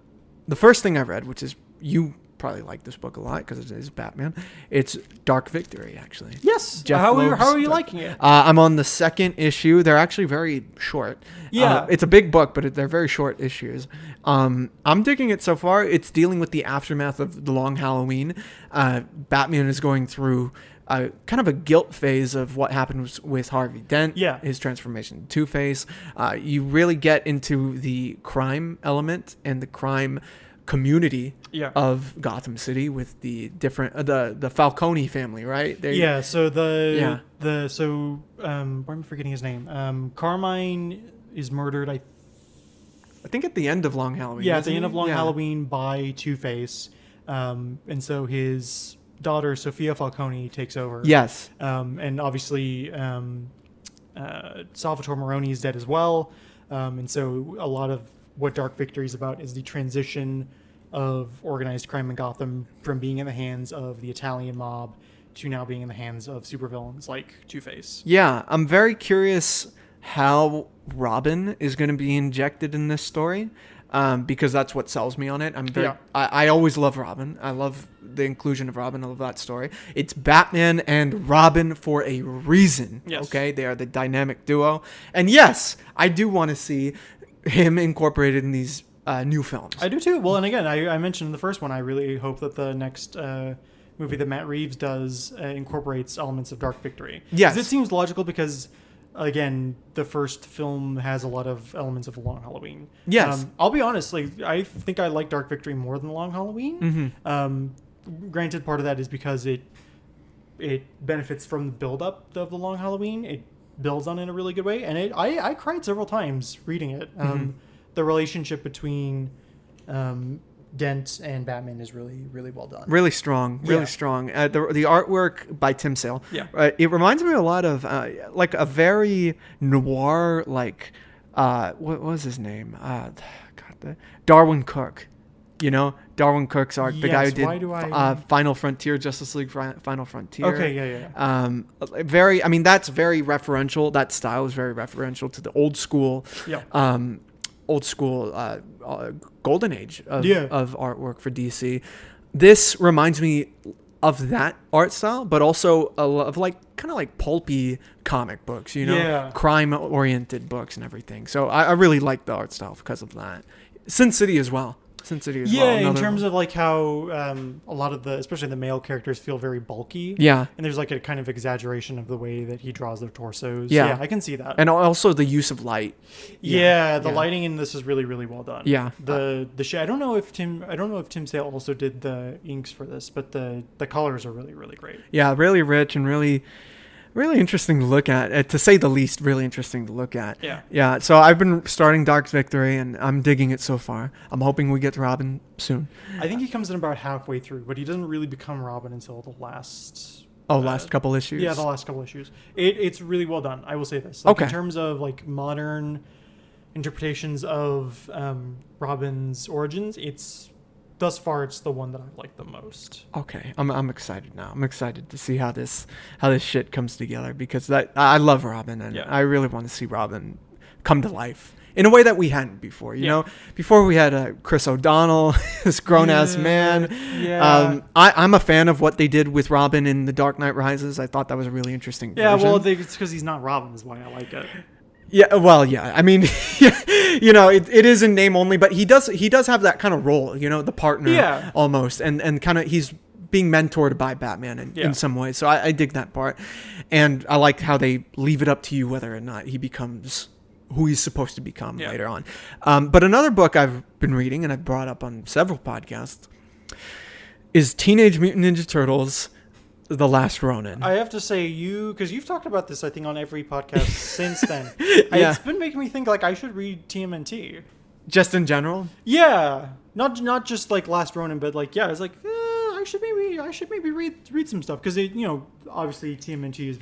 first thing I read, which is you probably like this book a lot because it is Batman. It's Dark Victory, actually. Yes. Jeff How Loeb's are you Dark- liking it? I'm on the second issue. They're actually very short. Yeah. It's a big book, but they're very short issues. I'm digging it so far. It's dealing with the aftermath of the Long Halloween. Batman is going through kind of a guilt phase of what happened with Harvey Dent. Yeah. His transformation to Two-Face. You really get into the crime element and the crime community of Gotham City with the different the Falcone family, right? So why am I forgetting his name? Carmine is murdered. I think at the end of Long Halloween. Yeah, at the end of Long Halloween by Two-Face, and so his daughter Sophia Falcone takes over. Yes, and obviously Salvatore Maroni is dead as well, and so a lot of what Dark Victory is about is the transition of organized crime in Gotham from being in the hands of the Italian mob to now being in the hands of supervillains like Two-Face. Yeah, I'm very curious how Robin is going to be injected in this story, because that's what sells me on it. I always love Robin. I love the inclusion of Robin. I love that story. It's Batman and Robin for a reason. Yes. Okay, they are the dynamic duo, and yes, I do want to see him incorporated in these new films. I do too. Well, and again, I mentioned in the first one, I really hope that the next movie that Matt Reeves does incorporates elements of Dark Victory. Yes. 'Cause it seems logical because, again, the first film has a lot of elements of Long Halloween. Yes. I'll be honest, like I think I like Dark Victory more than Long Halloween. Mm-hmm. Granted, part of that is because it benefits from the build-up of the Long Halloween. It builds on it in a really good way, and I cried several times reading it. The relationship between Dent and Batman is really, really well done. Really strong. The artwork by Tim Sale. Yeah. It reminds me a lot of like a very noir, like what was his name? Darwin Cook. You know, Darwin Cook's art, the guy who did Final Frontier, Justice League Final Frontier. Okay, yeah. That's very referential. That style is very referential to the old school. Yeah. Golden Age of artwork for DC. This reminds me of that art style, but also of like kind of like pulpy comic books, you know, crime-oriented books and everything. So I really like the art style because of that. Sin City as well. In terms of like how a lot of especially the male characters feel very bulky. Yeah. And there's like a kind of exaggeration of the way that he draws their torsos. Yeah. I can see that. And also the use of light. The lighting in this is really, really well done. Yeah. The I don't know if Tim Sale also did the inks for this, but the colors are really, really great. Yeah, really rich and really interesting to look at, to say the least. Really interesting to look at. Yeah. So I've been starting Dark Victory, and I'm digging it so far. I'm hoping we get to Robin soon. I think he comes in about halfway through, but he doesn't really become Robin until the last. Last couple issues. Yeah, the last couple issues. It's really well done. I will say this. Like, okay. In terms of like modern interpretations of Robin's origins, thus far, it's the one that I like the most. Okay, I'm excited now. I'm excited to see how this shit comes together, because I love Robin, and I really want to see Robin come to life in a way that we hadn't before. You know, before we had Chris O'Donnell, this grown ass man. Yeah. I'm a fan of what they did with Robin in The Dark Knight Rises. I thought that was a really interesting version. Yeah, well, it's because he's not Robin is why I like it. Yeah, well, yeah. I mean, you know, it is in name only, but he does have that kind of role, you know, the partner almost, and kind of he's being mentored by Batman in some ways. So I dig that part, and I like how they leave it up to you whether or not he becomes who he's supposed to become later on. But another book I've been reading, and I've brought up on several podcasts, is Teenage Mutant Ninja Turtles: The Last Ronin. I have to say, because you've talked about this, I think, on every podcast since then. Yeah. It's been making me think like I should read TMNT. Just in general? Yeah, not just like Last Ronin, but like it's like I should maybe read some stuff because obviously TMNT is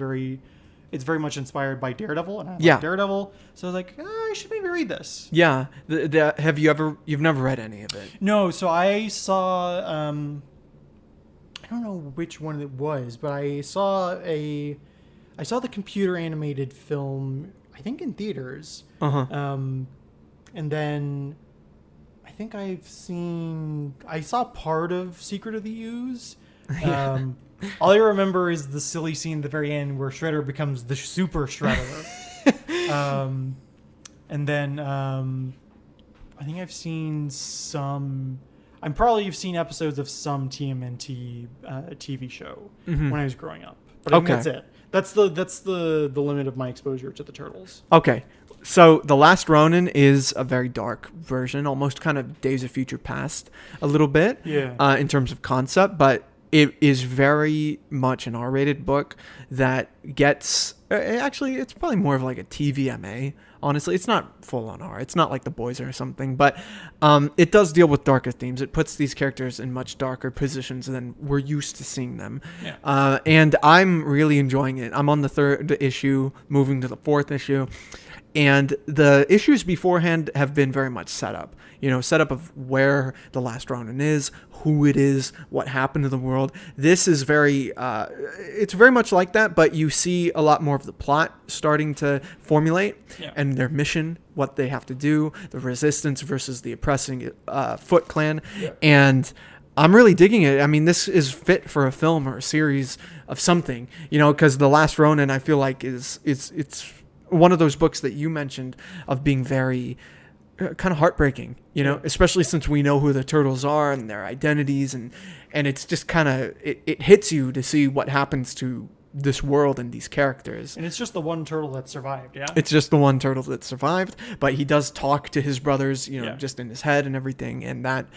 very much inspired by Daredevil, and I like Daredevil, so I was like I should maybe read this. Yeah. You've never read any of it? No, so I saw I don't know which one it was, but I saw the computer animated film, I think in theaters. And then I think I saw part of Secret of the Ooze. All I remember is the silly scene at the very end where Shredder becomes the Super Shredder. And then I think I've seen episodes of some TMNT TV show when I was growing up. But I think that's it. That's the limit of my exposure to the Turtles. Okay. So The Last Ronin is a very dark version, almost kind of Days of Future Past a little bit in terms of concept, but it is very much an R-rated book that gets... Actually, it's probably more of like a TVMA, honestly. It's not full-on R. It's not like The Boys or something, but it does deal with darker themes. It puts these characters in much darker positions than we're used to seeing them. Yeah. And I'm really enjoying it. I'm on the 3rd issue, moving to the 4th issue. And the issues beforehand have been very much set up of where the Last Ronin is, who it is, what happened to the world. This is it's very much like that, but you see a lot more of the plot starting to formulate and their mission, what they have to do, the resistance versus the oppressing Foot Clan. Yeah. And I'm really digging it. I mean, this is fit for a film or a series of something, because the Last Ronin, I feel like it's one of those books that you mentioned of being very kind of heartbreaking, especially since we know who the Turtles are and their identities, and it's just kind of it hits you to see what happens to this world and these characters. And it's just the one turtle that survived, yeah? It's just the one turtle that survived, but he does talk to his brothers, just in his head and everything, and that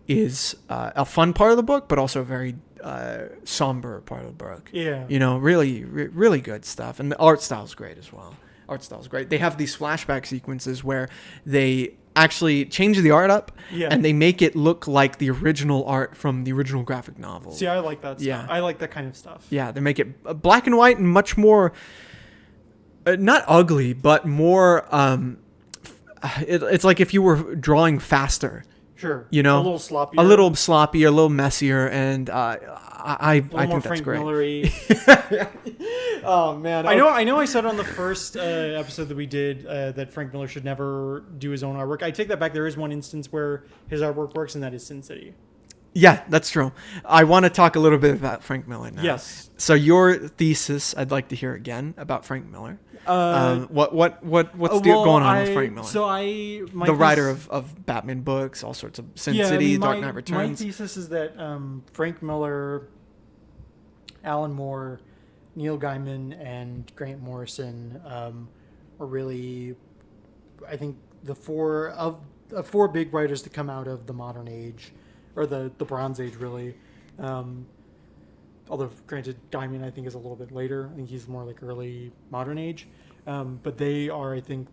is a fun part of the book, but also a very somber part of the book. Yeah. Really, really good stuff, and the art style is great as well. Art style is great. They have these flashback sequences where they actually change the art up and they make it look like the original art from the original graphic novel. See, I like that stuff. Yeah. I like that kind of stuff. Yeah, they make it black and white and much more, not ugly, but more, it's like if you were drawing faster. Sure. A little sloppier. A little sloppier, a little messier, and I think that's great. Millery. Oh man! I know. I said on the first episode that we did that Frank Miller should never do his own artwork. I take that back. There is one instance where his artwork works, and that is Sin City. Yeah, that's true. I want to talk a little bit about Frank Miller now. Yes. So your thesis, I'd like to hear again about Frank Miller. What's going on with Frank Miller? So the writer of Batman books, all sorts of Sin City, Dark Knight Returns. My thesis is that Frank Miller, Alan Moore, Neil Gaiman, and Grant Morrison are really, I think, the four big writers to come out of the modern age, or the Bronze Age, really. Although, granted, Gaiman, I think, is a little bit later. I think he's more like early modern age. But they are, I think,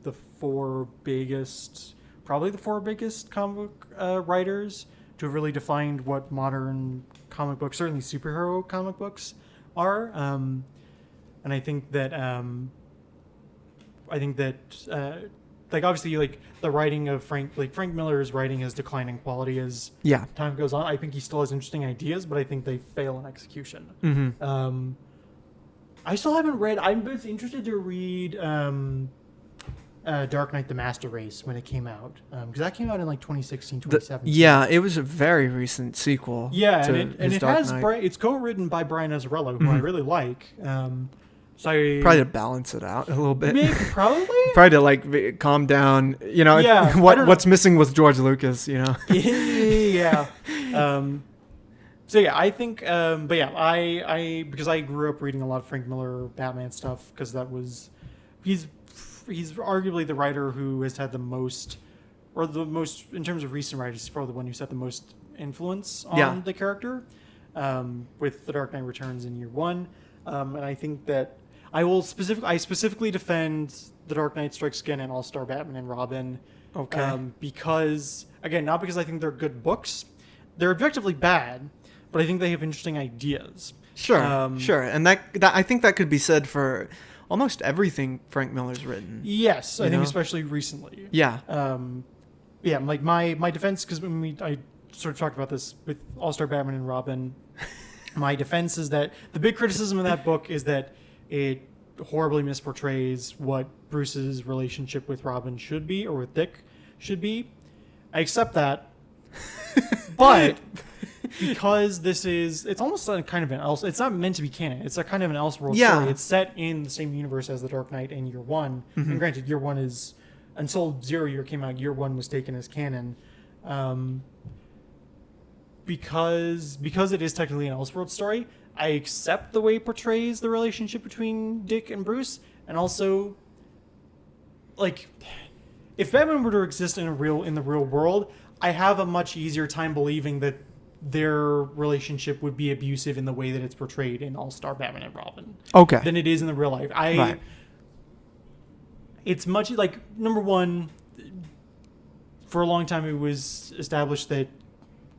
probably the four biggest comic writers to have really defined what modern comic books, certainly superhero comic books, are. And I think that, like, obviously, like, the writing of Frank Miller's writing has declined in quality as time goes on. I think he still has interesting ideas, but I think they fail in execution. Mm-hmm. I still haven't read. I'm interested to read Dark Knight: The Master Race when it came out, because that came out in like 2016, 2017. Yeah, it was a very recent sequel. Yeah, to and it has it's co-written by Brian Azzarello, who I really like. Probably to balance it out a little bit. Maybe, probably to like calm down. What's missing with George Lucas. Yeah. So yeah, I think, but yeah, I because I grew up reading a lot of Frank Miller Batman stuff, because he's arguably the writer who has had the most in terms of recent writers. He's probably the one who's had the most influence on the character. with The Dark Knight Returns in year one. And I think that I specifically defend The Dark Knight Strikes Again and All-Star Batman and Robin. Okay. Because, again, not because I think they're good books. They're objectively bad, but I think they have interesting ideas. Sure, sure. And that I think that could be said for almost everything Frank Miller's written. Yes, I You think know? especially recently. Yeah. Yeah, like my defense, because I sort of talked about this with All-Star Batman and Robin. My defense is that the big criticism of that book is that it horribly misportrays what Bruce's relationship with Robin should be, or with Dick should be. I accept that, but because it's almost a kind of an else. It's not meant to be canon. It's a kind of an Elseworld story. It's set in the same universe as The Dark Knight in year one. Mm-hmm. And granted, year one is, until Zero Year came out, year one was taken as canon. Because it is technically an Elseworld story, I accept the way it portrays the relationship between Dick and Bruce, and also, like, if Batman were to exist in the real world, I have a much easier time believing that their relationship would be abusive in the way that it's portrayed in All-Star Batman and Robin. Okay. Than it is in the real life. Right. It's much like, number one, for a long time it was established that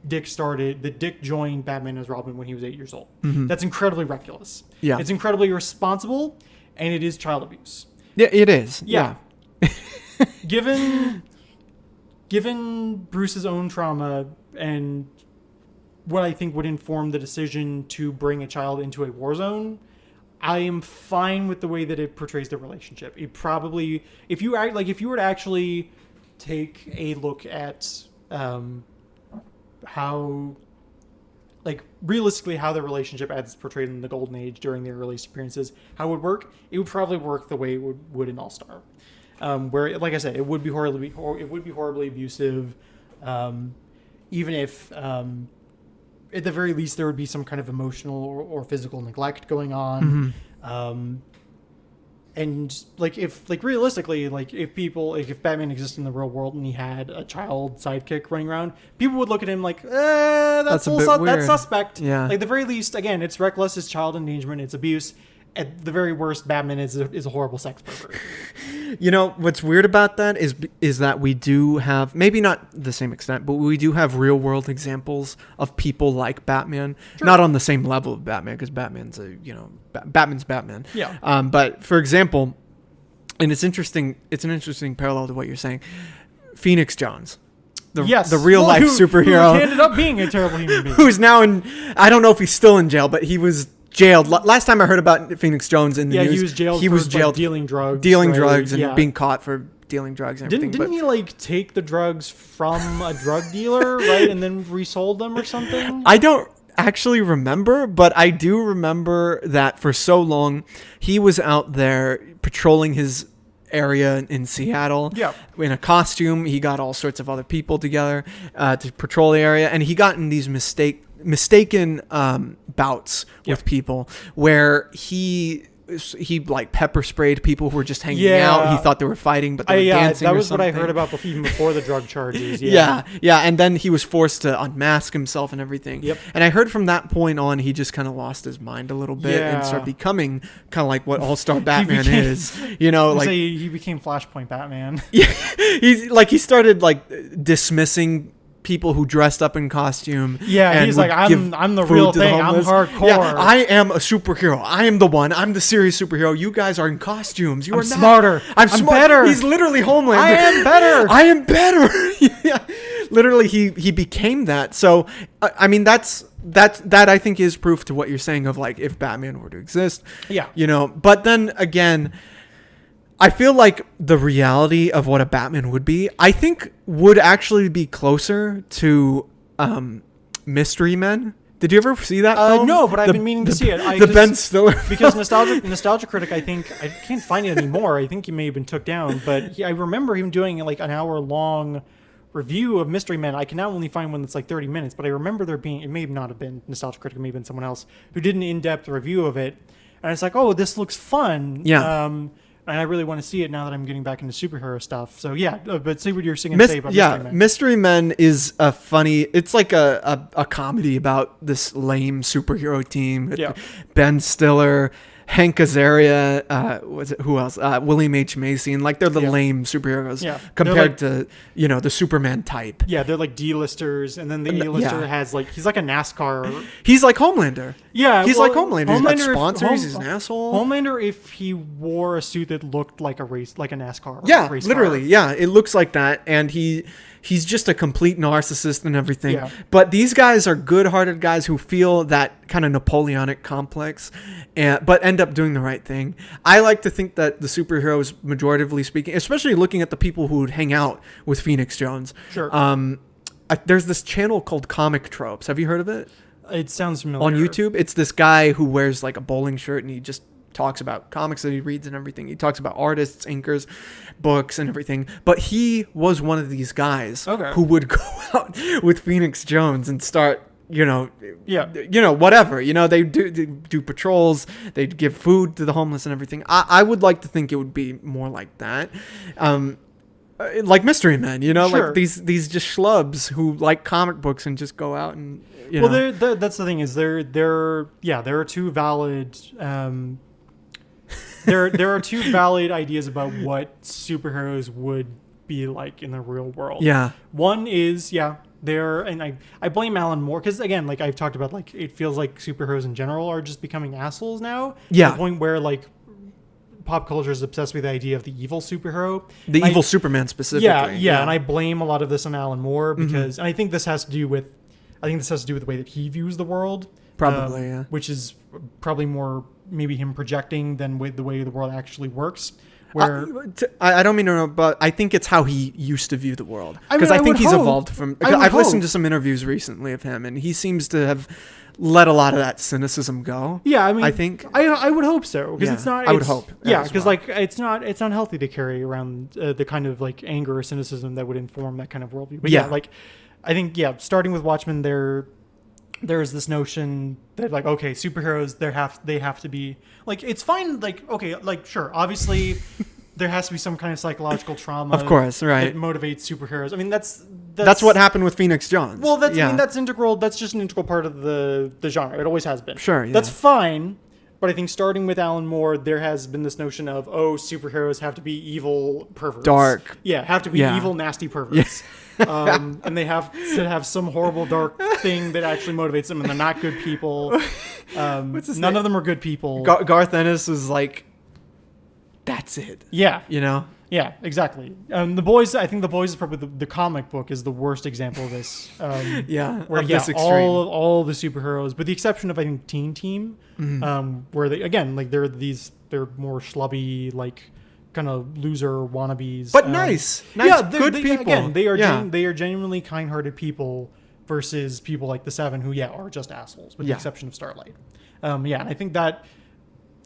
Dick joined Batman as Robin when he was 8 years old. Mm-hmm. That's incredibly reckless. Yeah. It's incredibly irresponsible, and it is child abuse. Yeah, it is. Yeah. Given Bruce's own trauma and what I think would inform the decision to bring a child into a war zone, I am fine with the way that it portrays the relationship. It probably, if you were to actually take a look at how, like, realistically how the relationship as portrayed in the Golden Age during their earliest appearances, how it would work, it would probably work the way it would in All-Star. Where, like I said, it would be horribly abusive, even if at the very least there would be some kind of emotional or physical neglect going on. Mm-hmm. And realistically, if Batman existed in the real world and he had a child sidekick running around, people would look at him like, that's that's suspect. Yeah. Like, the very least, again, it's reckless, it's child endangerment, it's abuse. At the very worst, Batman is a horrible sex pervert. You know, what's weird about that is that we do have, maybe not the same extent, but we do have real world examples of people like Batman. Sure. Not on the same level of Batman, because Batman's Batman's Batman. Yeah. But for example, and it's an interesting parallel to what you're saying, Phoenix Jones. The real life superhero. Who ended up being a terrible human being. Who's now I don't know if he's still in jail, but he was jailed. Last time I heard about Phoenix Jones in the news, he was jailed for dealing drugs, and being caught for dealing drugs and everything. Didn't he take the drugs from a drug dealer, right, and then resold them or something? I don't actually remember, but I do remember that for so long he was out there patrolling his area in Seattle. Yeah. In a costume. He got all sorts of other people together to patrol the area, and he got in these mistaken bouts with people where he like pepper sprayed people who were just hanging out. He thought they were fighting, but they were dancing. That was what I heard about even before the drug charges. Yeah, and then he was forced to unmask himself and everything. Yep. And I heard from that point on, he just kind of lost his mind a little bit and started becoming kind of like what All-Star Batman is. You know, like he became Flashpoint Batman. Yeah, he started like dismissing people who dressed up in costume. Yeah, he's like, I'm the real thing. I'm hardcore. Yeah, I am a superhero. I am the one. I'm the serious superhero. You guys are in costumes. You are not. Smarter. I'm better. He's literally Homelander. I am better. I am better. Yeah, literally, he became that. So, I mean, that I think is proof to what you're saying of like if Batman were to exist. Yeah. You know, but then again, I feel like the reality of what a Batman would be, I think, would actually be closer to Mystery Men. Did you ever see that film? No, but I've been meaning to see it. Ben Stiller. Because Nostalgia Critic, I think, I can't find it anymore. I think he may have been took down. But I remember him doing like an hour-long review of Mystery Men. I can now only find one that's like 30 minutes. But I remember there being, it may not have been Nostalgia Critic, it may have been someone else, who did an in-depth review of it. And it's like, oh, this looks fun. Yeah. and I really want to see it now that I'm getting back into superhero stuff. So yeah, but say what you're going to say about Mystery Men. Mystery Men is a funny. It's like a comedy about this lame superhero team. Yeah. Ben Stiller, Hank Azaria, who else? William H. Macy, and like they're the lame superheroes compared to the Superman type. Yeah, they're like D-listers, and then the A-lister has like he's like a NASCAR. He's like Homelander. Yeah, he's like Homelander. He's got sponsors. He's an asshole. Homelander, if he wore a suit that looked like a NASCAR. Yeah, race literally. car. Yeah, it looks like that, and he's just a complete narcissist and everything. Yeah. But these guys are good-hearted guys who feel that kind of Napoleonic complex, but end up doing the right thing. I like to think that the superheroes, majoritively speaking, especially looking at the people who would hang out with Phoenix Jones. Sure. There's this channel called Comic Tropes. Have you heard of it? It sounds familiar. On YouTube, it's this guy who wears like a bowling shirt and he just talks about comics that he reads and everything. He talks about artists, inkers, books, and everything. But he was one of these guys who would go out with Phoenix Jones and start, whatever. They do patrols. They'd give food to the homeless and everything. I would like to think it would be more like that. Like Mystery Men, Sure. like these just schlubs who like comic books and just go out and that's the thing is there are two valid there are two valid ideas about what superheroes would be like in the real world. Yeah. One is and I blame Alan Moore because again, like I've talked about, like it feels like superheroes in general are just becoming assholes now. Yeah. To the point where like pop culture is obsessed with the idea of the evil superhero. Evil Superman specifically. Yeah, and I blame a lot of this on Alan Moore because and I think this has to do with the way that he views the world. Probably, which is probably more maybe him projecting than with the way the world actually works. Where I don't mean to know, but I think it's how he used to view the world. Because I think he's evolved from. I've listened to some interviews recently of him, and he seems to have let a lot of that cynicism go. Yeah, I mean, I think I would hope so because it's not. I would hope. Yeah, because like it's not healthy to carry around the kind of like anger or cynicism that would inform that kind of worldview. But like I think starting with Watchmen, there's this notion that like, okay, superheroes they have to be like, it's fine, like, okay, like sure, obviously there has to be some kind of psychological trauma, of course, right, that motivates superheroes. I mean that's what happened with Phoenix Jones. Well, I mean that's integral. That's just an integral part of the genre. It always has been. Sure, yeah. That's fine. But I think starting with Alan Moore, there has been this notion of superheroes have to be evil perverts, dark, have to be evil, nasty perverts. And they have to have some horrible dark thing that actually motivates them, and they're not good people. None of them are good people. Garth Ennis was like, that's it. Yeah. Yeah, exactly. The Boys, I think The Boys is probably the comic book is the worst example of this. Where this all the superheroes, with the exception of I think Teen Team, where they again like they're more schlubby, like kind of loser wannabes, but nice, good people. Again, they are genuinely kind-hearted people versus people like the Seven who are just assholes, with the exception of Starlight. And I think that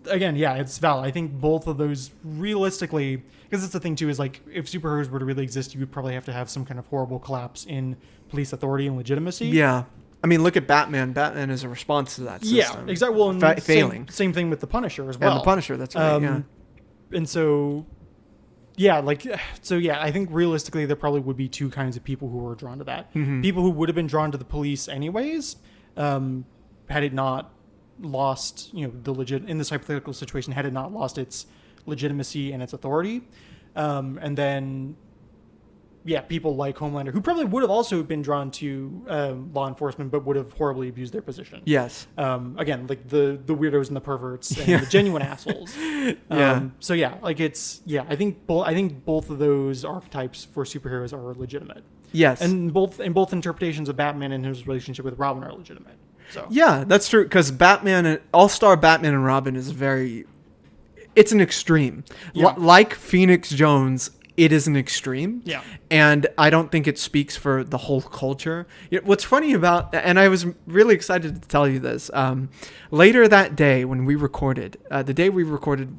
again, it's valid. I think both of those realistically, because it's the thing too is like if superheroes were to really exist, you would probably have to have some kind of horrible collapse in police authority and legitimacy. Yeah. I mean, look at Batman. Batman is a response to that system. Yeah, exactly. Well, failing. Same thing with the Punisher as well. And the Punisher, that's right. And so, I think realistically there probably would be two kinds of people who were drawn to that. Mm-hmm. People who would have been drawn to the police anyways, had it not lost, in this hypothetical situation, had it not lost its legitimacy and its authority. And then, people like Homelander, who probably would have also been drawn to law enforcement, but would have horribly abused their position. Yes. Again, like the weirdos and the perverts and the genuine assholes. I think both of those archetypes for superheroes are legitimate. Yes. And both interpretations of Batman and his relationship with Robin are legitimate. So. Yeah, that's true. Because All-Star Batman and Robin is it's an extreme. Yeah. Like Phoenix Jones, it is an extreme. Yeah. And I don't think it speaks for the whole culture. What's funny about, and I was really excited to tell you this, later that day when we recorded, the day we recorded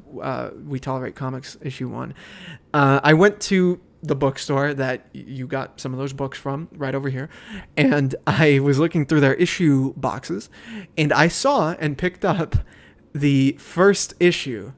We Tolerate Comics issue 1, I went to the bookstore that you got some of those books from right over here, and I was looking through their issue boxes, and I saw and picked up the first issue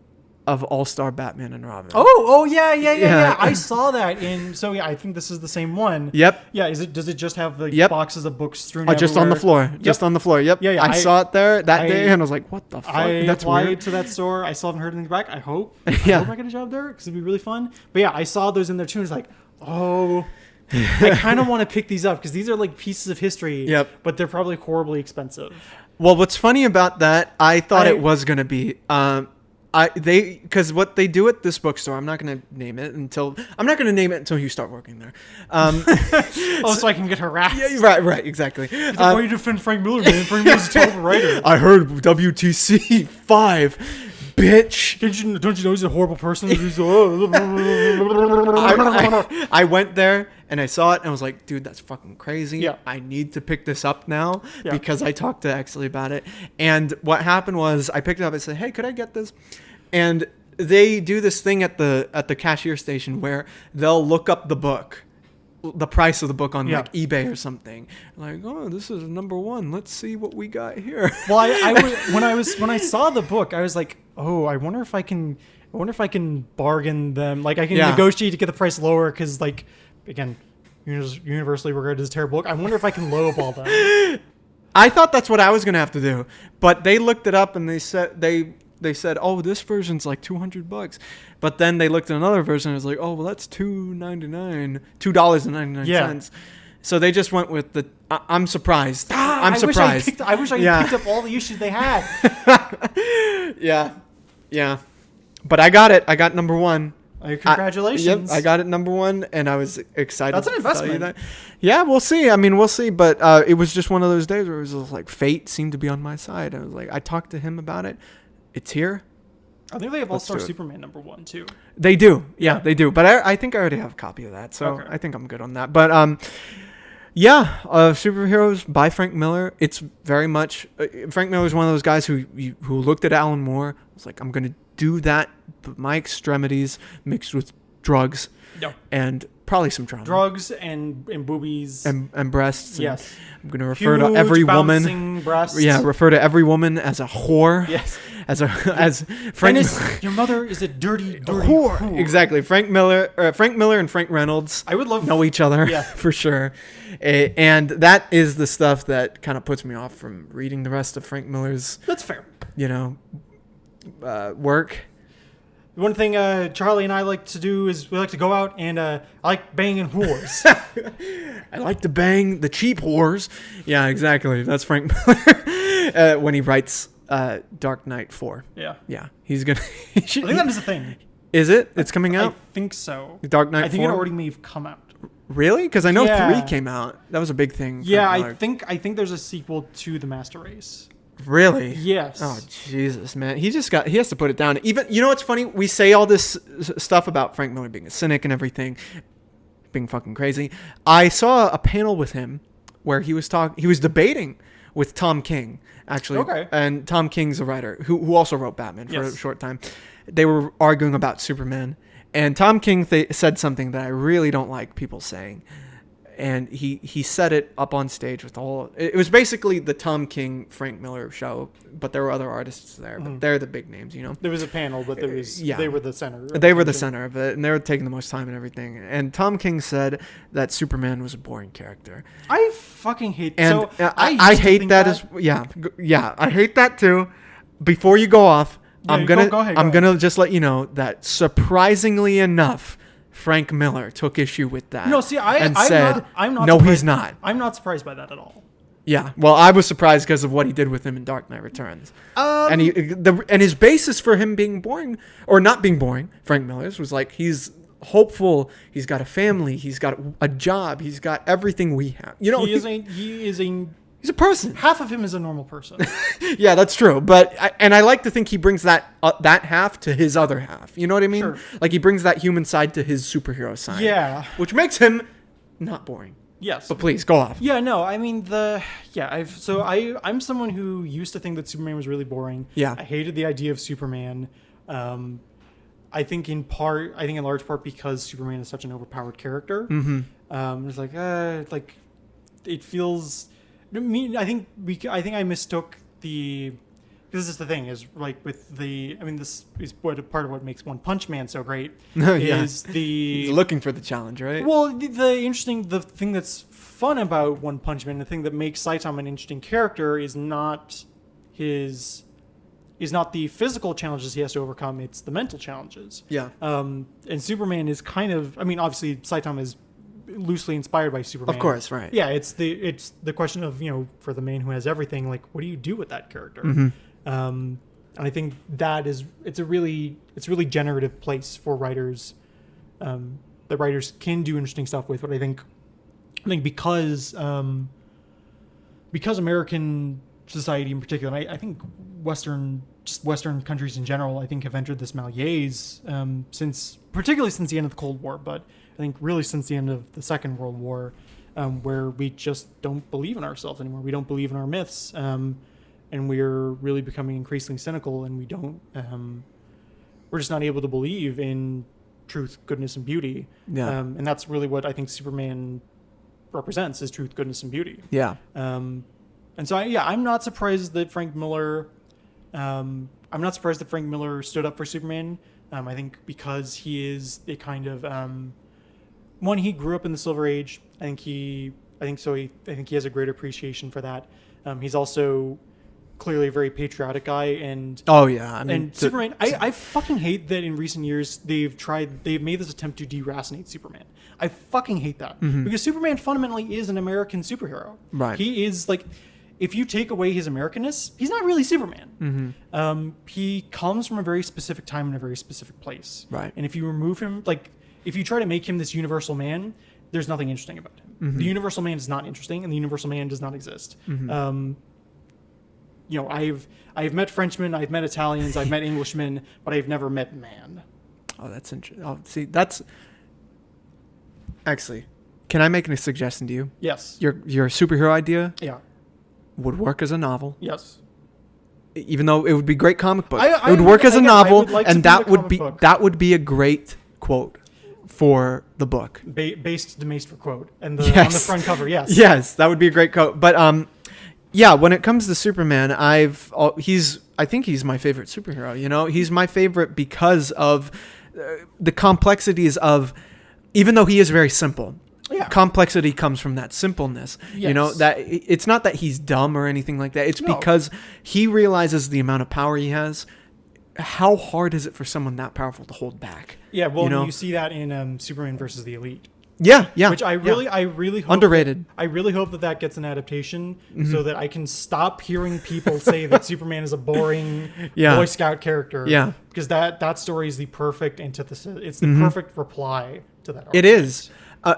of All-Star Batman and Robin. Oh yeah. Yeah. I saw that so I think this is the same one. Yep. Yeah, does it just have like Yep. boxes of books strewn Just on the everywhere? floor. Just on the floor. Yep. Yeah, I saw it there that day and I was like, what the fuck? I That's applied weird. to that store. I still haven't heard anything back. I hope. Yeah. I hope I get a job there because it'd be really fun. But yeah, I saw those in there too. And it's like, oh, I kind of want to pick these up because these are like pieces of history. Yep. But they're probably horribly expensive. Well, what's funny about that, I thought it was going to be, because what they do at this bookstore, I'm not going to name it until you start working there. So I can get harassed. Yeah, right, exactly. Why do you defend Frank Miller, man? Frank Miller's a terrible writer. I heard WTC 5. Bitch. Don't you know he's a horrible person? I went there and I saw it and I was like, dude, that's fucking crazy. Yeah. I need to pick this up now Yeah. because I talked to Exley about it. And what happened was I picked it up and said, hey, could I get this? And they do this thing at the cashier station where they'll look up the book, the price of the book on like eBay or something. Like, oh, this is number 1. Let's see what we got here. Well, when I saw the book, I was like, oh, I wonder if I can bargain them. Like I can negotiate to get the price lower because like, again, universally regarded as a terrible book. I wonder if I can lowball them. I thought that's what I was going to have to do, but they looked it up and they said, oh, this version's like $200. But then they looked at another version and it was like, oh, well, that's $2.99. Yeah. So they just went with the. I'm surprised. I'm surprised. I wish I picked up all the issues they had. Yeah. But I got it. I got number 1. Congratulations. I got it number 1, and I was excited. That's an to tell you investment. that. Yeah, we'll see. I mean, we'll see. But it was just one of those days where it was just like fate seemed to be on my side. I was like, I talked to him about it. It's here. I think they have Let's All-Star do it. Superman number 1 too. They do. Yeah, they do. But I think I already have a copy of that, so Okay. I think I'm good on that. But superheroes by Frank Miller. It's very much Frank Miller is one of those guys who looked at Alan Moore. Was like, I'm going to do that, but my extremities mixed with drugs and probably some trauma. Drugs and boobies and breasts. Yes. I'm going to refer to every woman. Bouncing breasts. Yeah, refer to every woman as a whore. Yes. As Frank. Your mother is a dirty whore. Exactly. Frank Miller and Frank Reynolds. I would love know each other. Yeah. For sure. And that is the stuff that kind of puts me off from reading the rest of Frank Miller's. That's fair. Work. One thing Charlie and I like to do is we like to go out and I like banging whores. I like to bang the cheap whores. Yeah, exactly. That's Frank Miller when he writes Dark Knight 4. Yeah. Yeah. He's going to... I think that is a thing. Is it? It's coming out? I think so. Dark Knight 4? I think it already may have come out. Really? Because I know Yeah. 3 came out. That was a big thing. Yeah, I think there's a sequel to The Master Race. Really? Yes. Oh, Jesus, man. He has to put it down. Even, you know what's funny? We say all this stuff about Frank Miller being a cynic and everything, being fucking crazy. I saw a panel with him where he was debating with Tom King, actually. Okay. And Tom King's a writer who also wrote Batman for a short time. They were arguing about Superman. And Tom King said something that I really don't like people saying. And he said it up on stage with it was basically the Tom King, Frank Miller show, but there were other artists there, but they're the big names, you know? There was a panel, but they were the center. They were the center of it, and they were taking the most time and everything. And Tom King said that Superman was a boring character. I fucking hate that. And So I hate that as yeah, I hate that too. Before you go off, I'm gonna just let you know that surprisingly enough, Frank Miller took issue with that. No, see, I'm not. No, surprised. he's not. I'm not surprised by that at all. Yeah, well, I was surprised because of what he did with him in Dark Knight Returns, and his basis for him being boring or not being boring, Frank Miller's was like he's hopeful, he's got a family, he's got a job, he's got everything we have. You know, he's a person. Half of him is a normal person. Yeah, that's true. But I like to think he brings that half to his other half. You know what I mean? Sure. Like he brings that human side to his superhero side. Yeah, which makes him not boring. Yes. But please go off. Yeah, no, I mean I'm someone who used to think that Superman was really boring. Yeah. I hated the idea of Superman. I think in large part because Superman is such an overpowered character. Mm-hmm. It's like it feels. I think I mistook the this is the thing is like with the, I mean, this is part of what makes One Punch Man so great Yeah. is the He's looking for the challenge, right? well, the thing that's fun about One Punch Man, the thing that makes Saitama an interesting character is not the physical challenges he has to overcome, it's the mental challenges. Yeah. And Superman is kind of, I mean, obviously Saitama is loosely inspired by Superman. Of course, right. Yeah, it's the question of, for the man who has everything, like, what do you do with that character? Mm-hmm. And I think that it's a really generative place for writers. That writers can do interesting stuff with. But I think because American society in particular, and I think Western countries in general, I think have entered this malaise particularly since the end of the Cold War, but I think really since the end of the Second World War, where we just don't believe in ourselves anymore. We don't believe in our myths, and we're really becoming increasingly cynical, and we're just not able to believe in truth, goodness, and beauty. Yeah. And that's really what I think Superman represents, is truth, goodness, and beauty. Yeah. And so, I'm not surprised that Frank Miller stood up for Superman. I think because he is a kind of one, he grew up in the Silver Age. I think he has a great appreciation for that. He's also clearly a very patriotic guy, and Oh yeah. I mean, Superman. I fucking hate that in recent years they've made this attempt to deracinate Superman. I fucking hate that because Superman fundamentally is an American superhero. Right. He is like, if you take away his Americanness, he's not really Superman. He comes from a very specific time and a very specific place. Right. And if you remove him, like if you try to make him this universal man, there's nothing interesting about him. The universal man is not interesting, and the universal man does not exist. I've met Frenchmen, I've met Italians, I've met Englishmen, but I've never met man. Oh, that's interesting. Oh, see, that's actually. Can I make a suggestion to you? Yes. Your superhero idea Yeah. would work as a novel, Yes. even though it would be great comic book. I It would work as a I novel, would like to and be that a would comic be book. that would be a great quote for the book. Based for quote, and Yes. on the front cover, yes. Yes, that would be a great quote. But yeah, when it comes to Superman, I think he's my favorite superhero. He's my favorite because of the complexities of, even though he is very simple. Yeah. Complexity comes from that simpleness. Yes. That it's not that he's dumb or anything like that. It's No. because he realizes the amount of power he has. How hard is it for someone that powerful to hold back? Yeah, well, you see that in Superman versus the Elite. Yeah. Which I really hope underrated. I really hope that gets an adaptation so that I can stop hearing people say that Superman is a boring Boy Scout character. Yeah. Because that story is the perfect antithesis. It's the perfect reply to that argument. It is.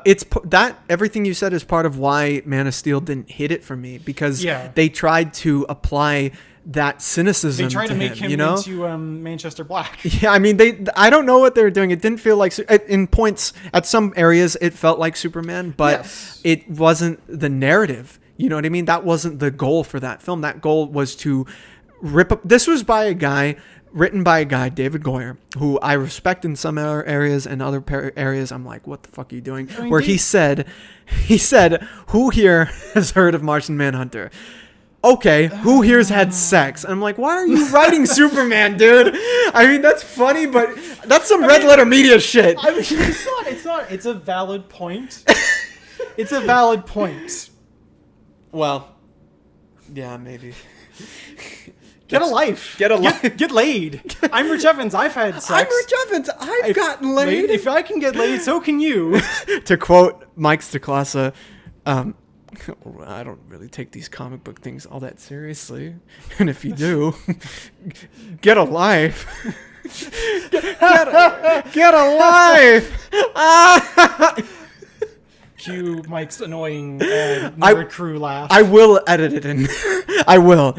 It's that everything you said is part of why Man of Steel didn't hit it for me, because they tried to apply that cynicism. They tried to make him into Manchester Black. Yeah, I mean, I don't know what they were doing. It didn't feel like, in points, at some areas, it felt like Superman, but it wasn't the narrative. You know what I mean? That wasn't the goal for that film. That goal was to rip up. This was written by a guy, David Goyer, who I respect in some areas, and other areas I'm like, what the fuck are you doing? I mean, where he said, who here has heard of Martian Manhunter? Okay, who here's had sex? And I'm like, why are you writing Superman, dude? I mean, that's funny, but that's some red letter media shit. I mean, it's not. It's a valid point. It's a valid point. Well, yeah, maybe. Get a life. Get a life. Get laid. I'm Rich Evans. I've had sex. I'm Rich Evans. I've gotten laid. If I can get laid, so can you. To quote Mike Stoklasa, I don't really take these comic book things all that seriously. And if you do, get a life. Get a life. Cue Mike's annoying nerd crew laugh. I will edit it in. I will.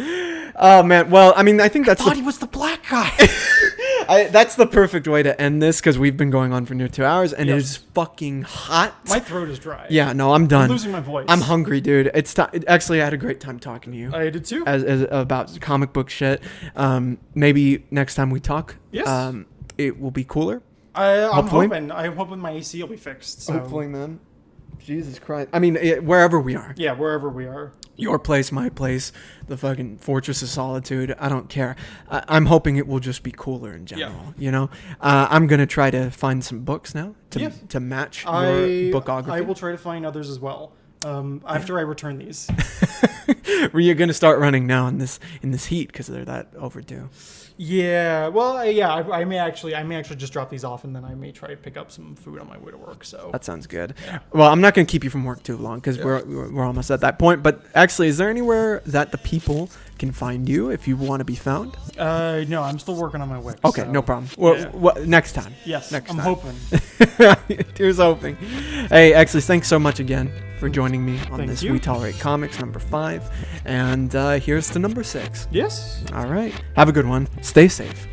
Oh, man. Well, I mean, I think that's... I thought he was the black guy. That's the perfect way to end this, because we've been going on for near 2 hours, and it is fucking hot. My throat is dry. Yeah, no, I'm done. I'm losing my voice. I'm hungry, dude. Actually, I had a great time talking to you. I did too. As about comic book shit. Maybe next time we talk, it will be cooler. I'm Hopefully. hoping my AC will be fixed. So. Hopefully, man. Jesus Christ. I mean, wherever we are. Yeah, wherever we are. Your place, my place, the fucking Fortress of Solitude. I don't care. I'm hoping it will just be cooler in general. You know, I'm gonna try to find some books now to match your bookography. I will try to find others as well. After I return these. Were you gonna start running now in this heat because they're that overdue? Yeah, well, I may actually just drop these off, and then I may try to pick up some food on my way to work. So that sounds good. Yeah. Well, I'm not going to keep you from work too long because we're almost at that point. But actually, is there anywhere that the people can find you if you want to be found? No, I'm still working on my Wix. Okay, so. No problem. Well, next time. Yes, next I'm time. hoping. Here's hoping. Hey, actually, thanks so much again for joining me on this you. We Tolerate Comics number 5, and here's to number 6. Yes. All right. Have a good one. Stay safe.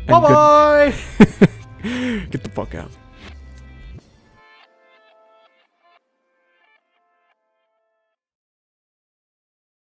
Bye bye. Get the fuck out.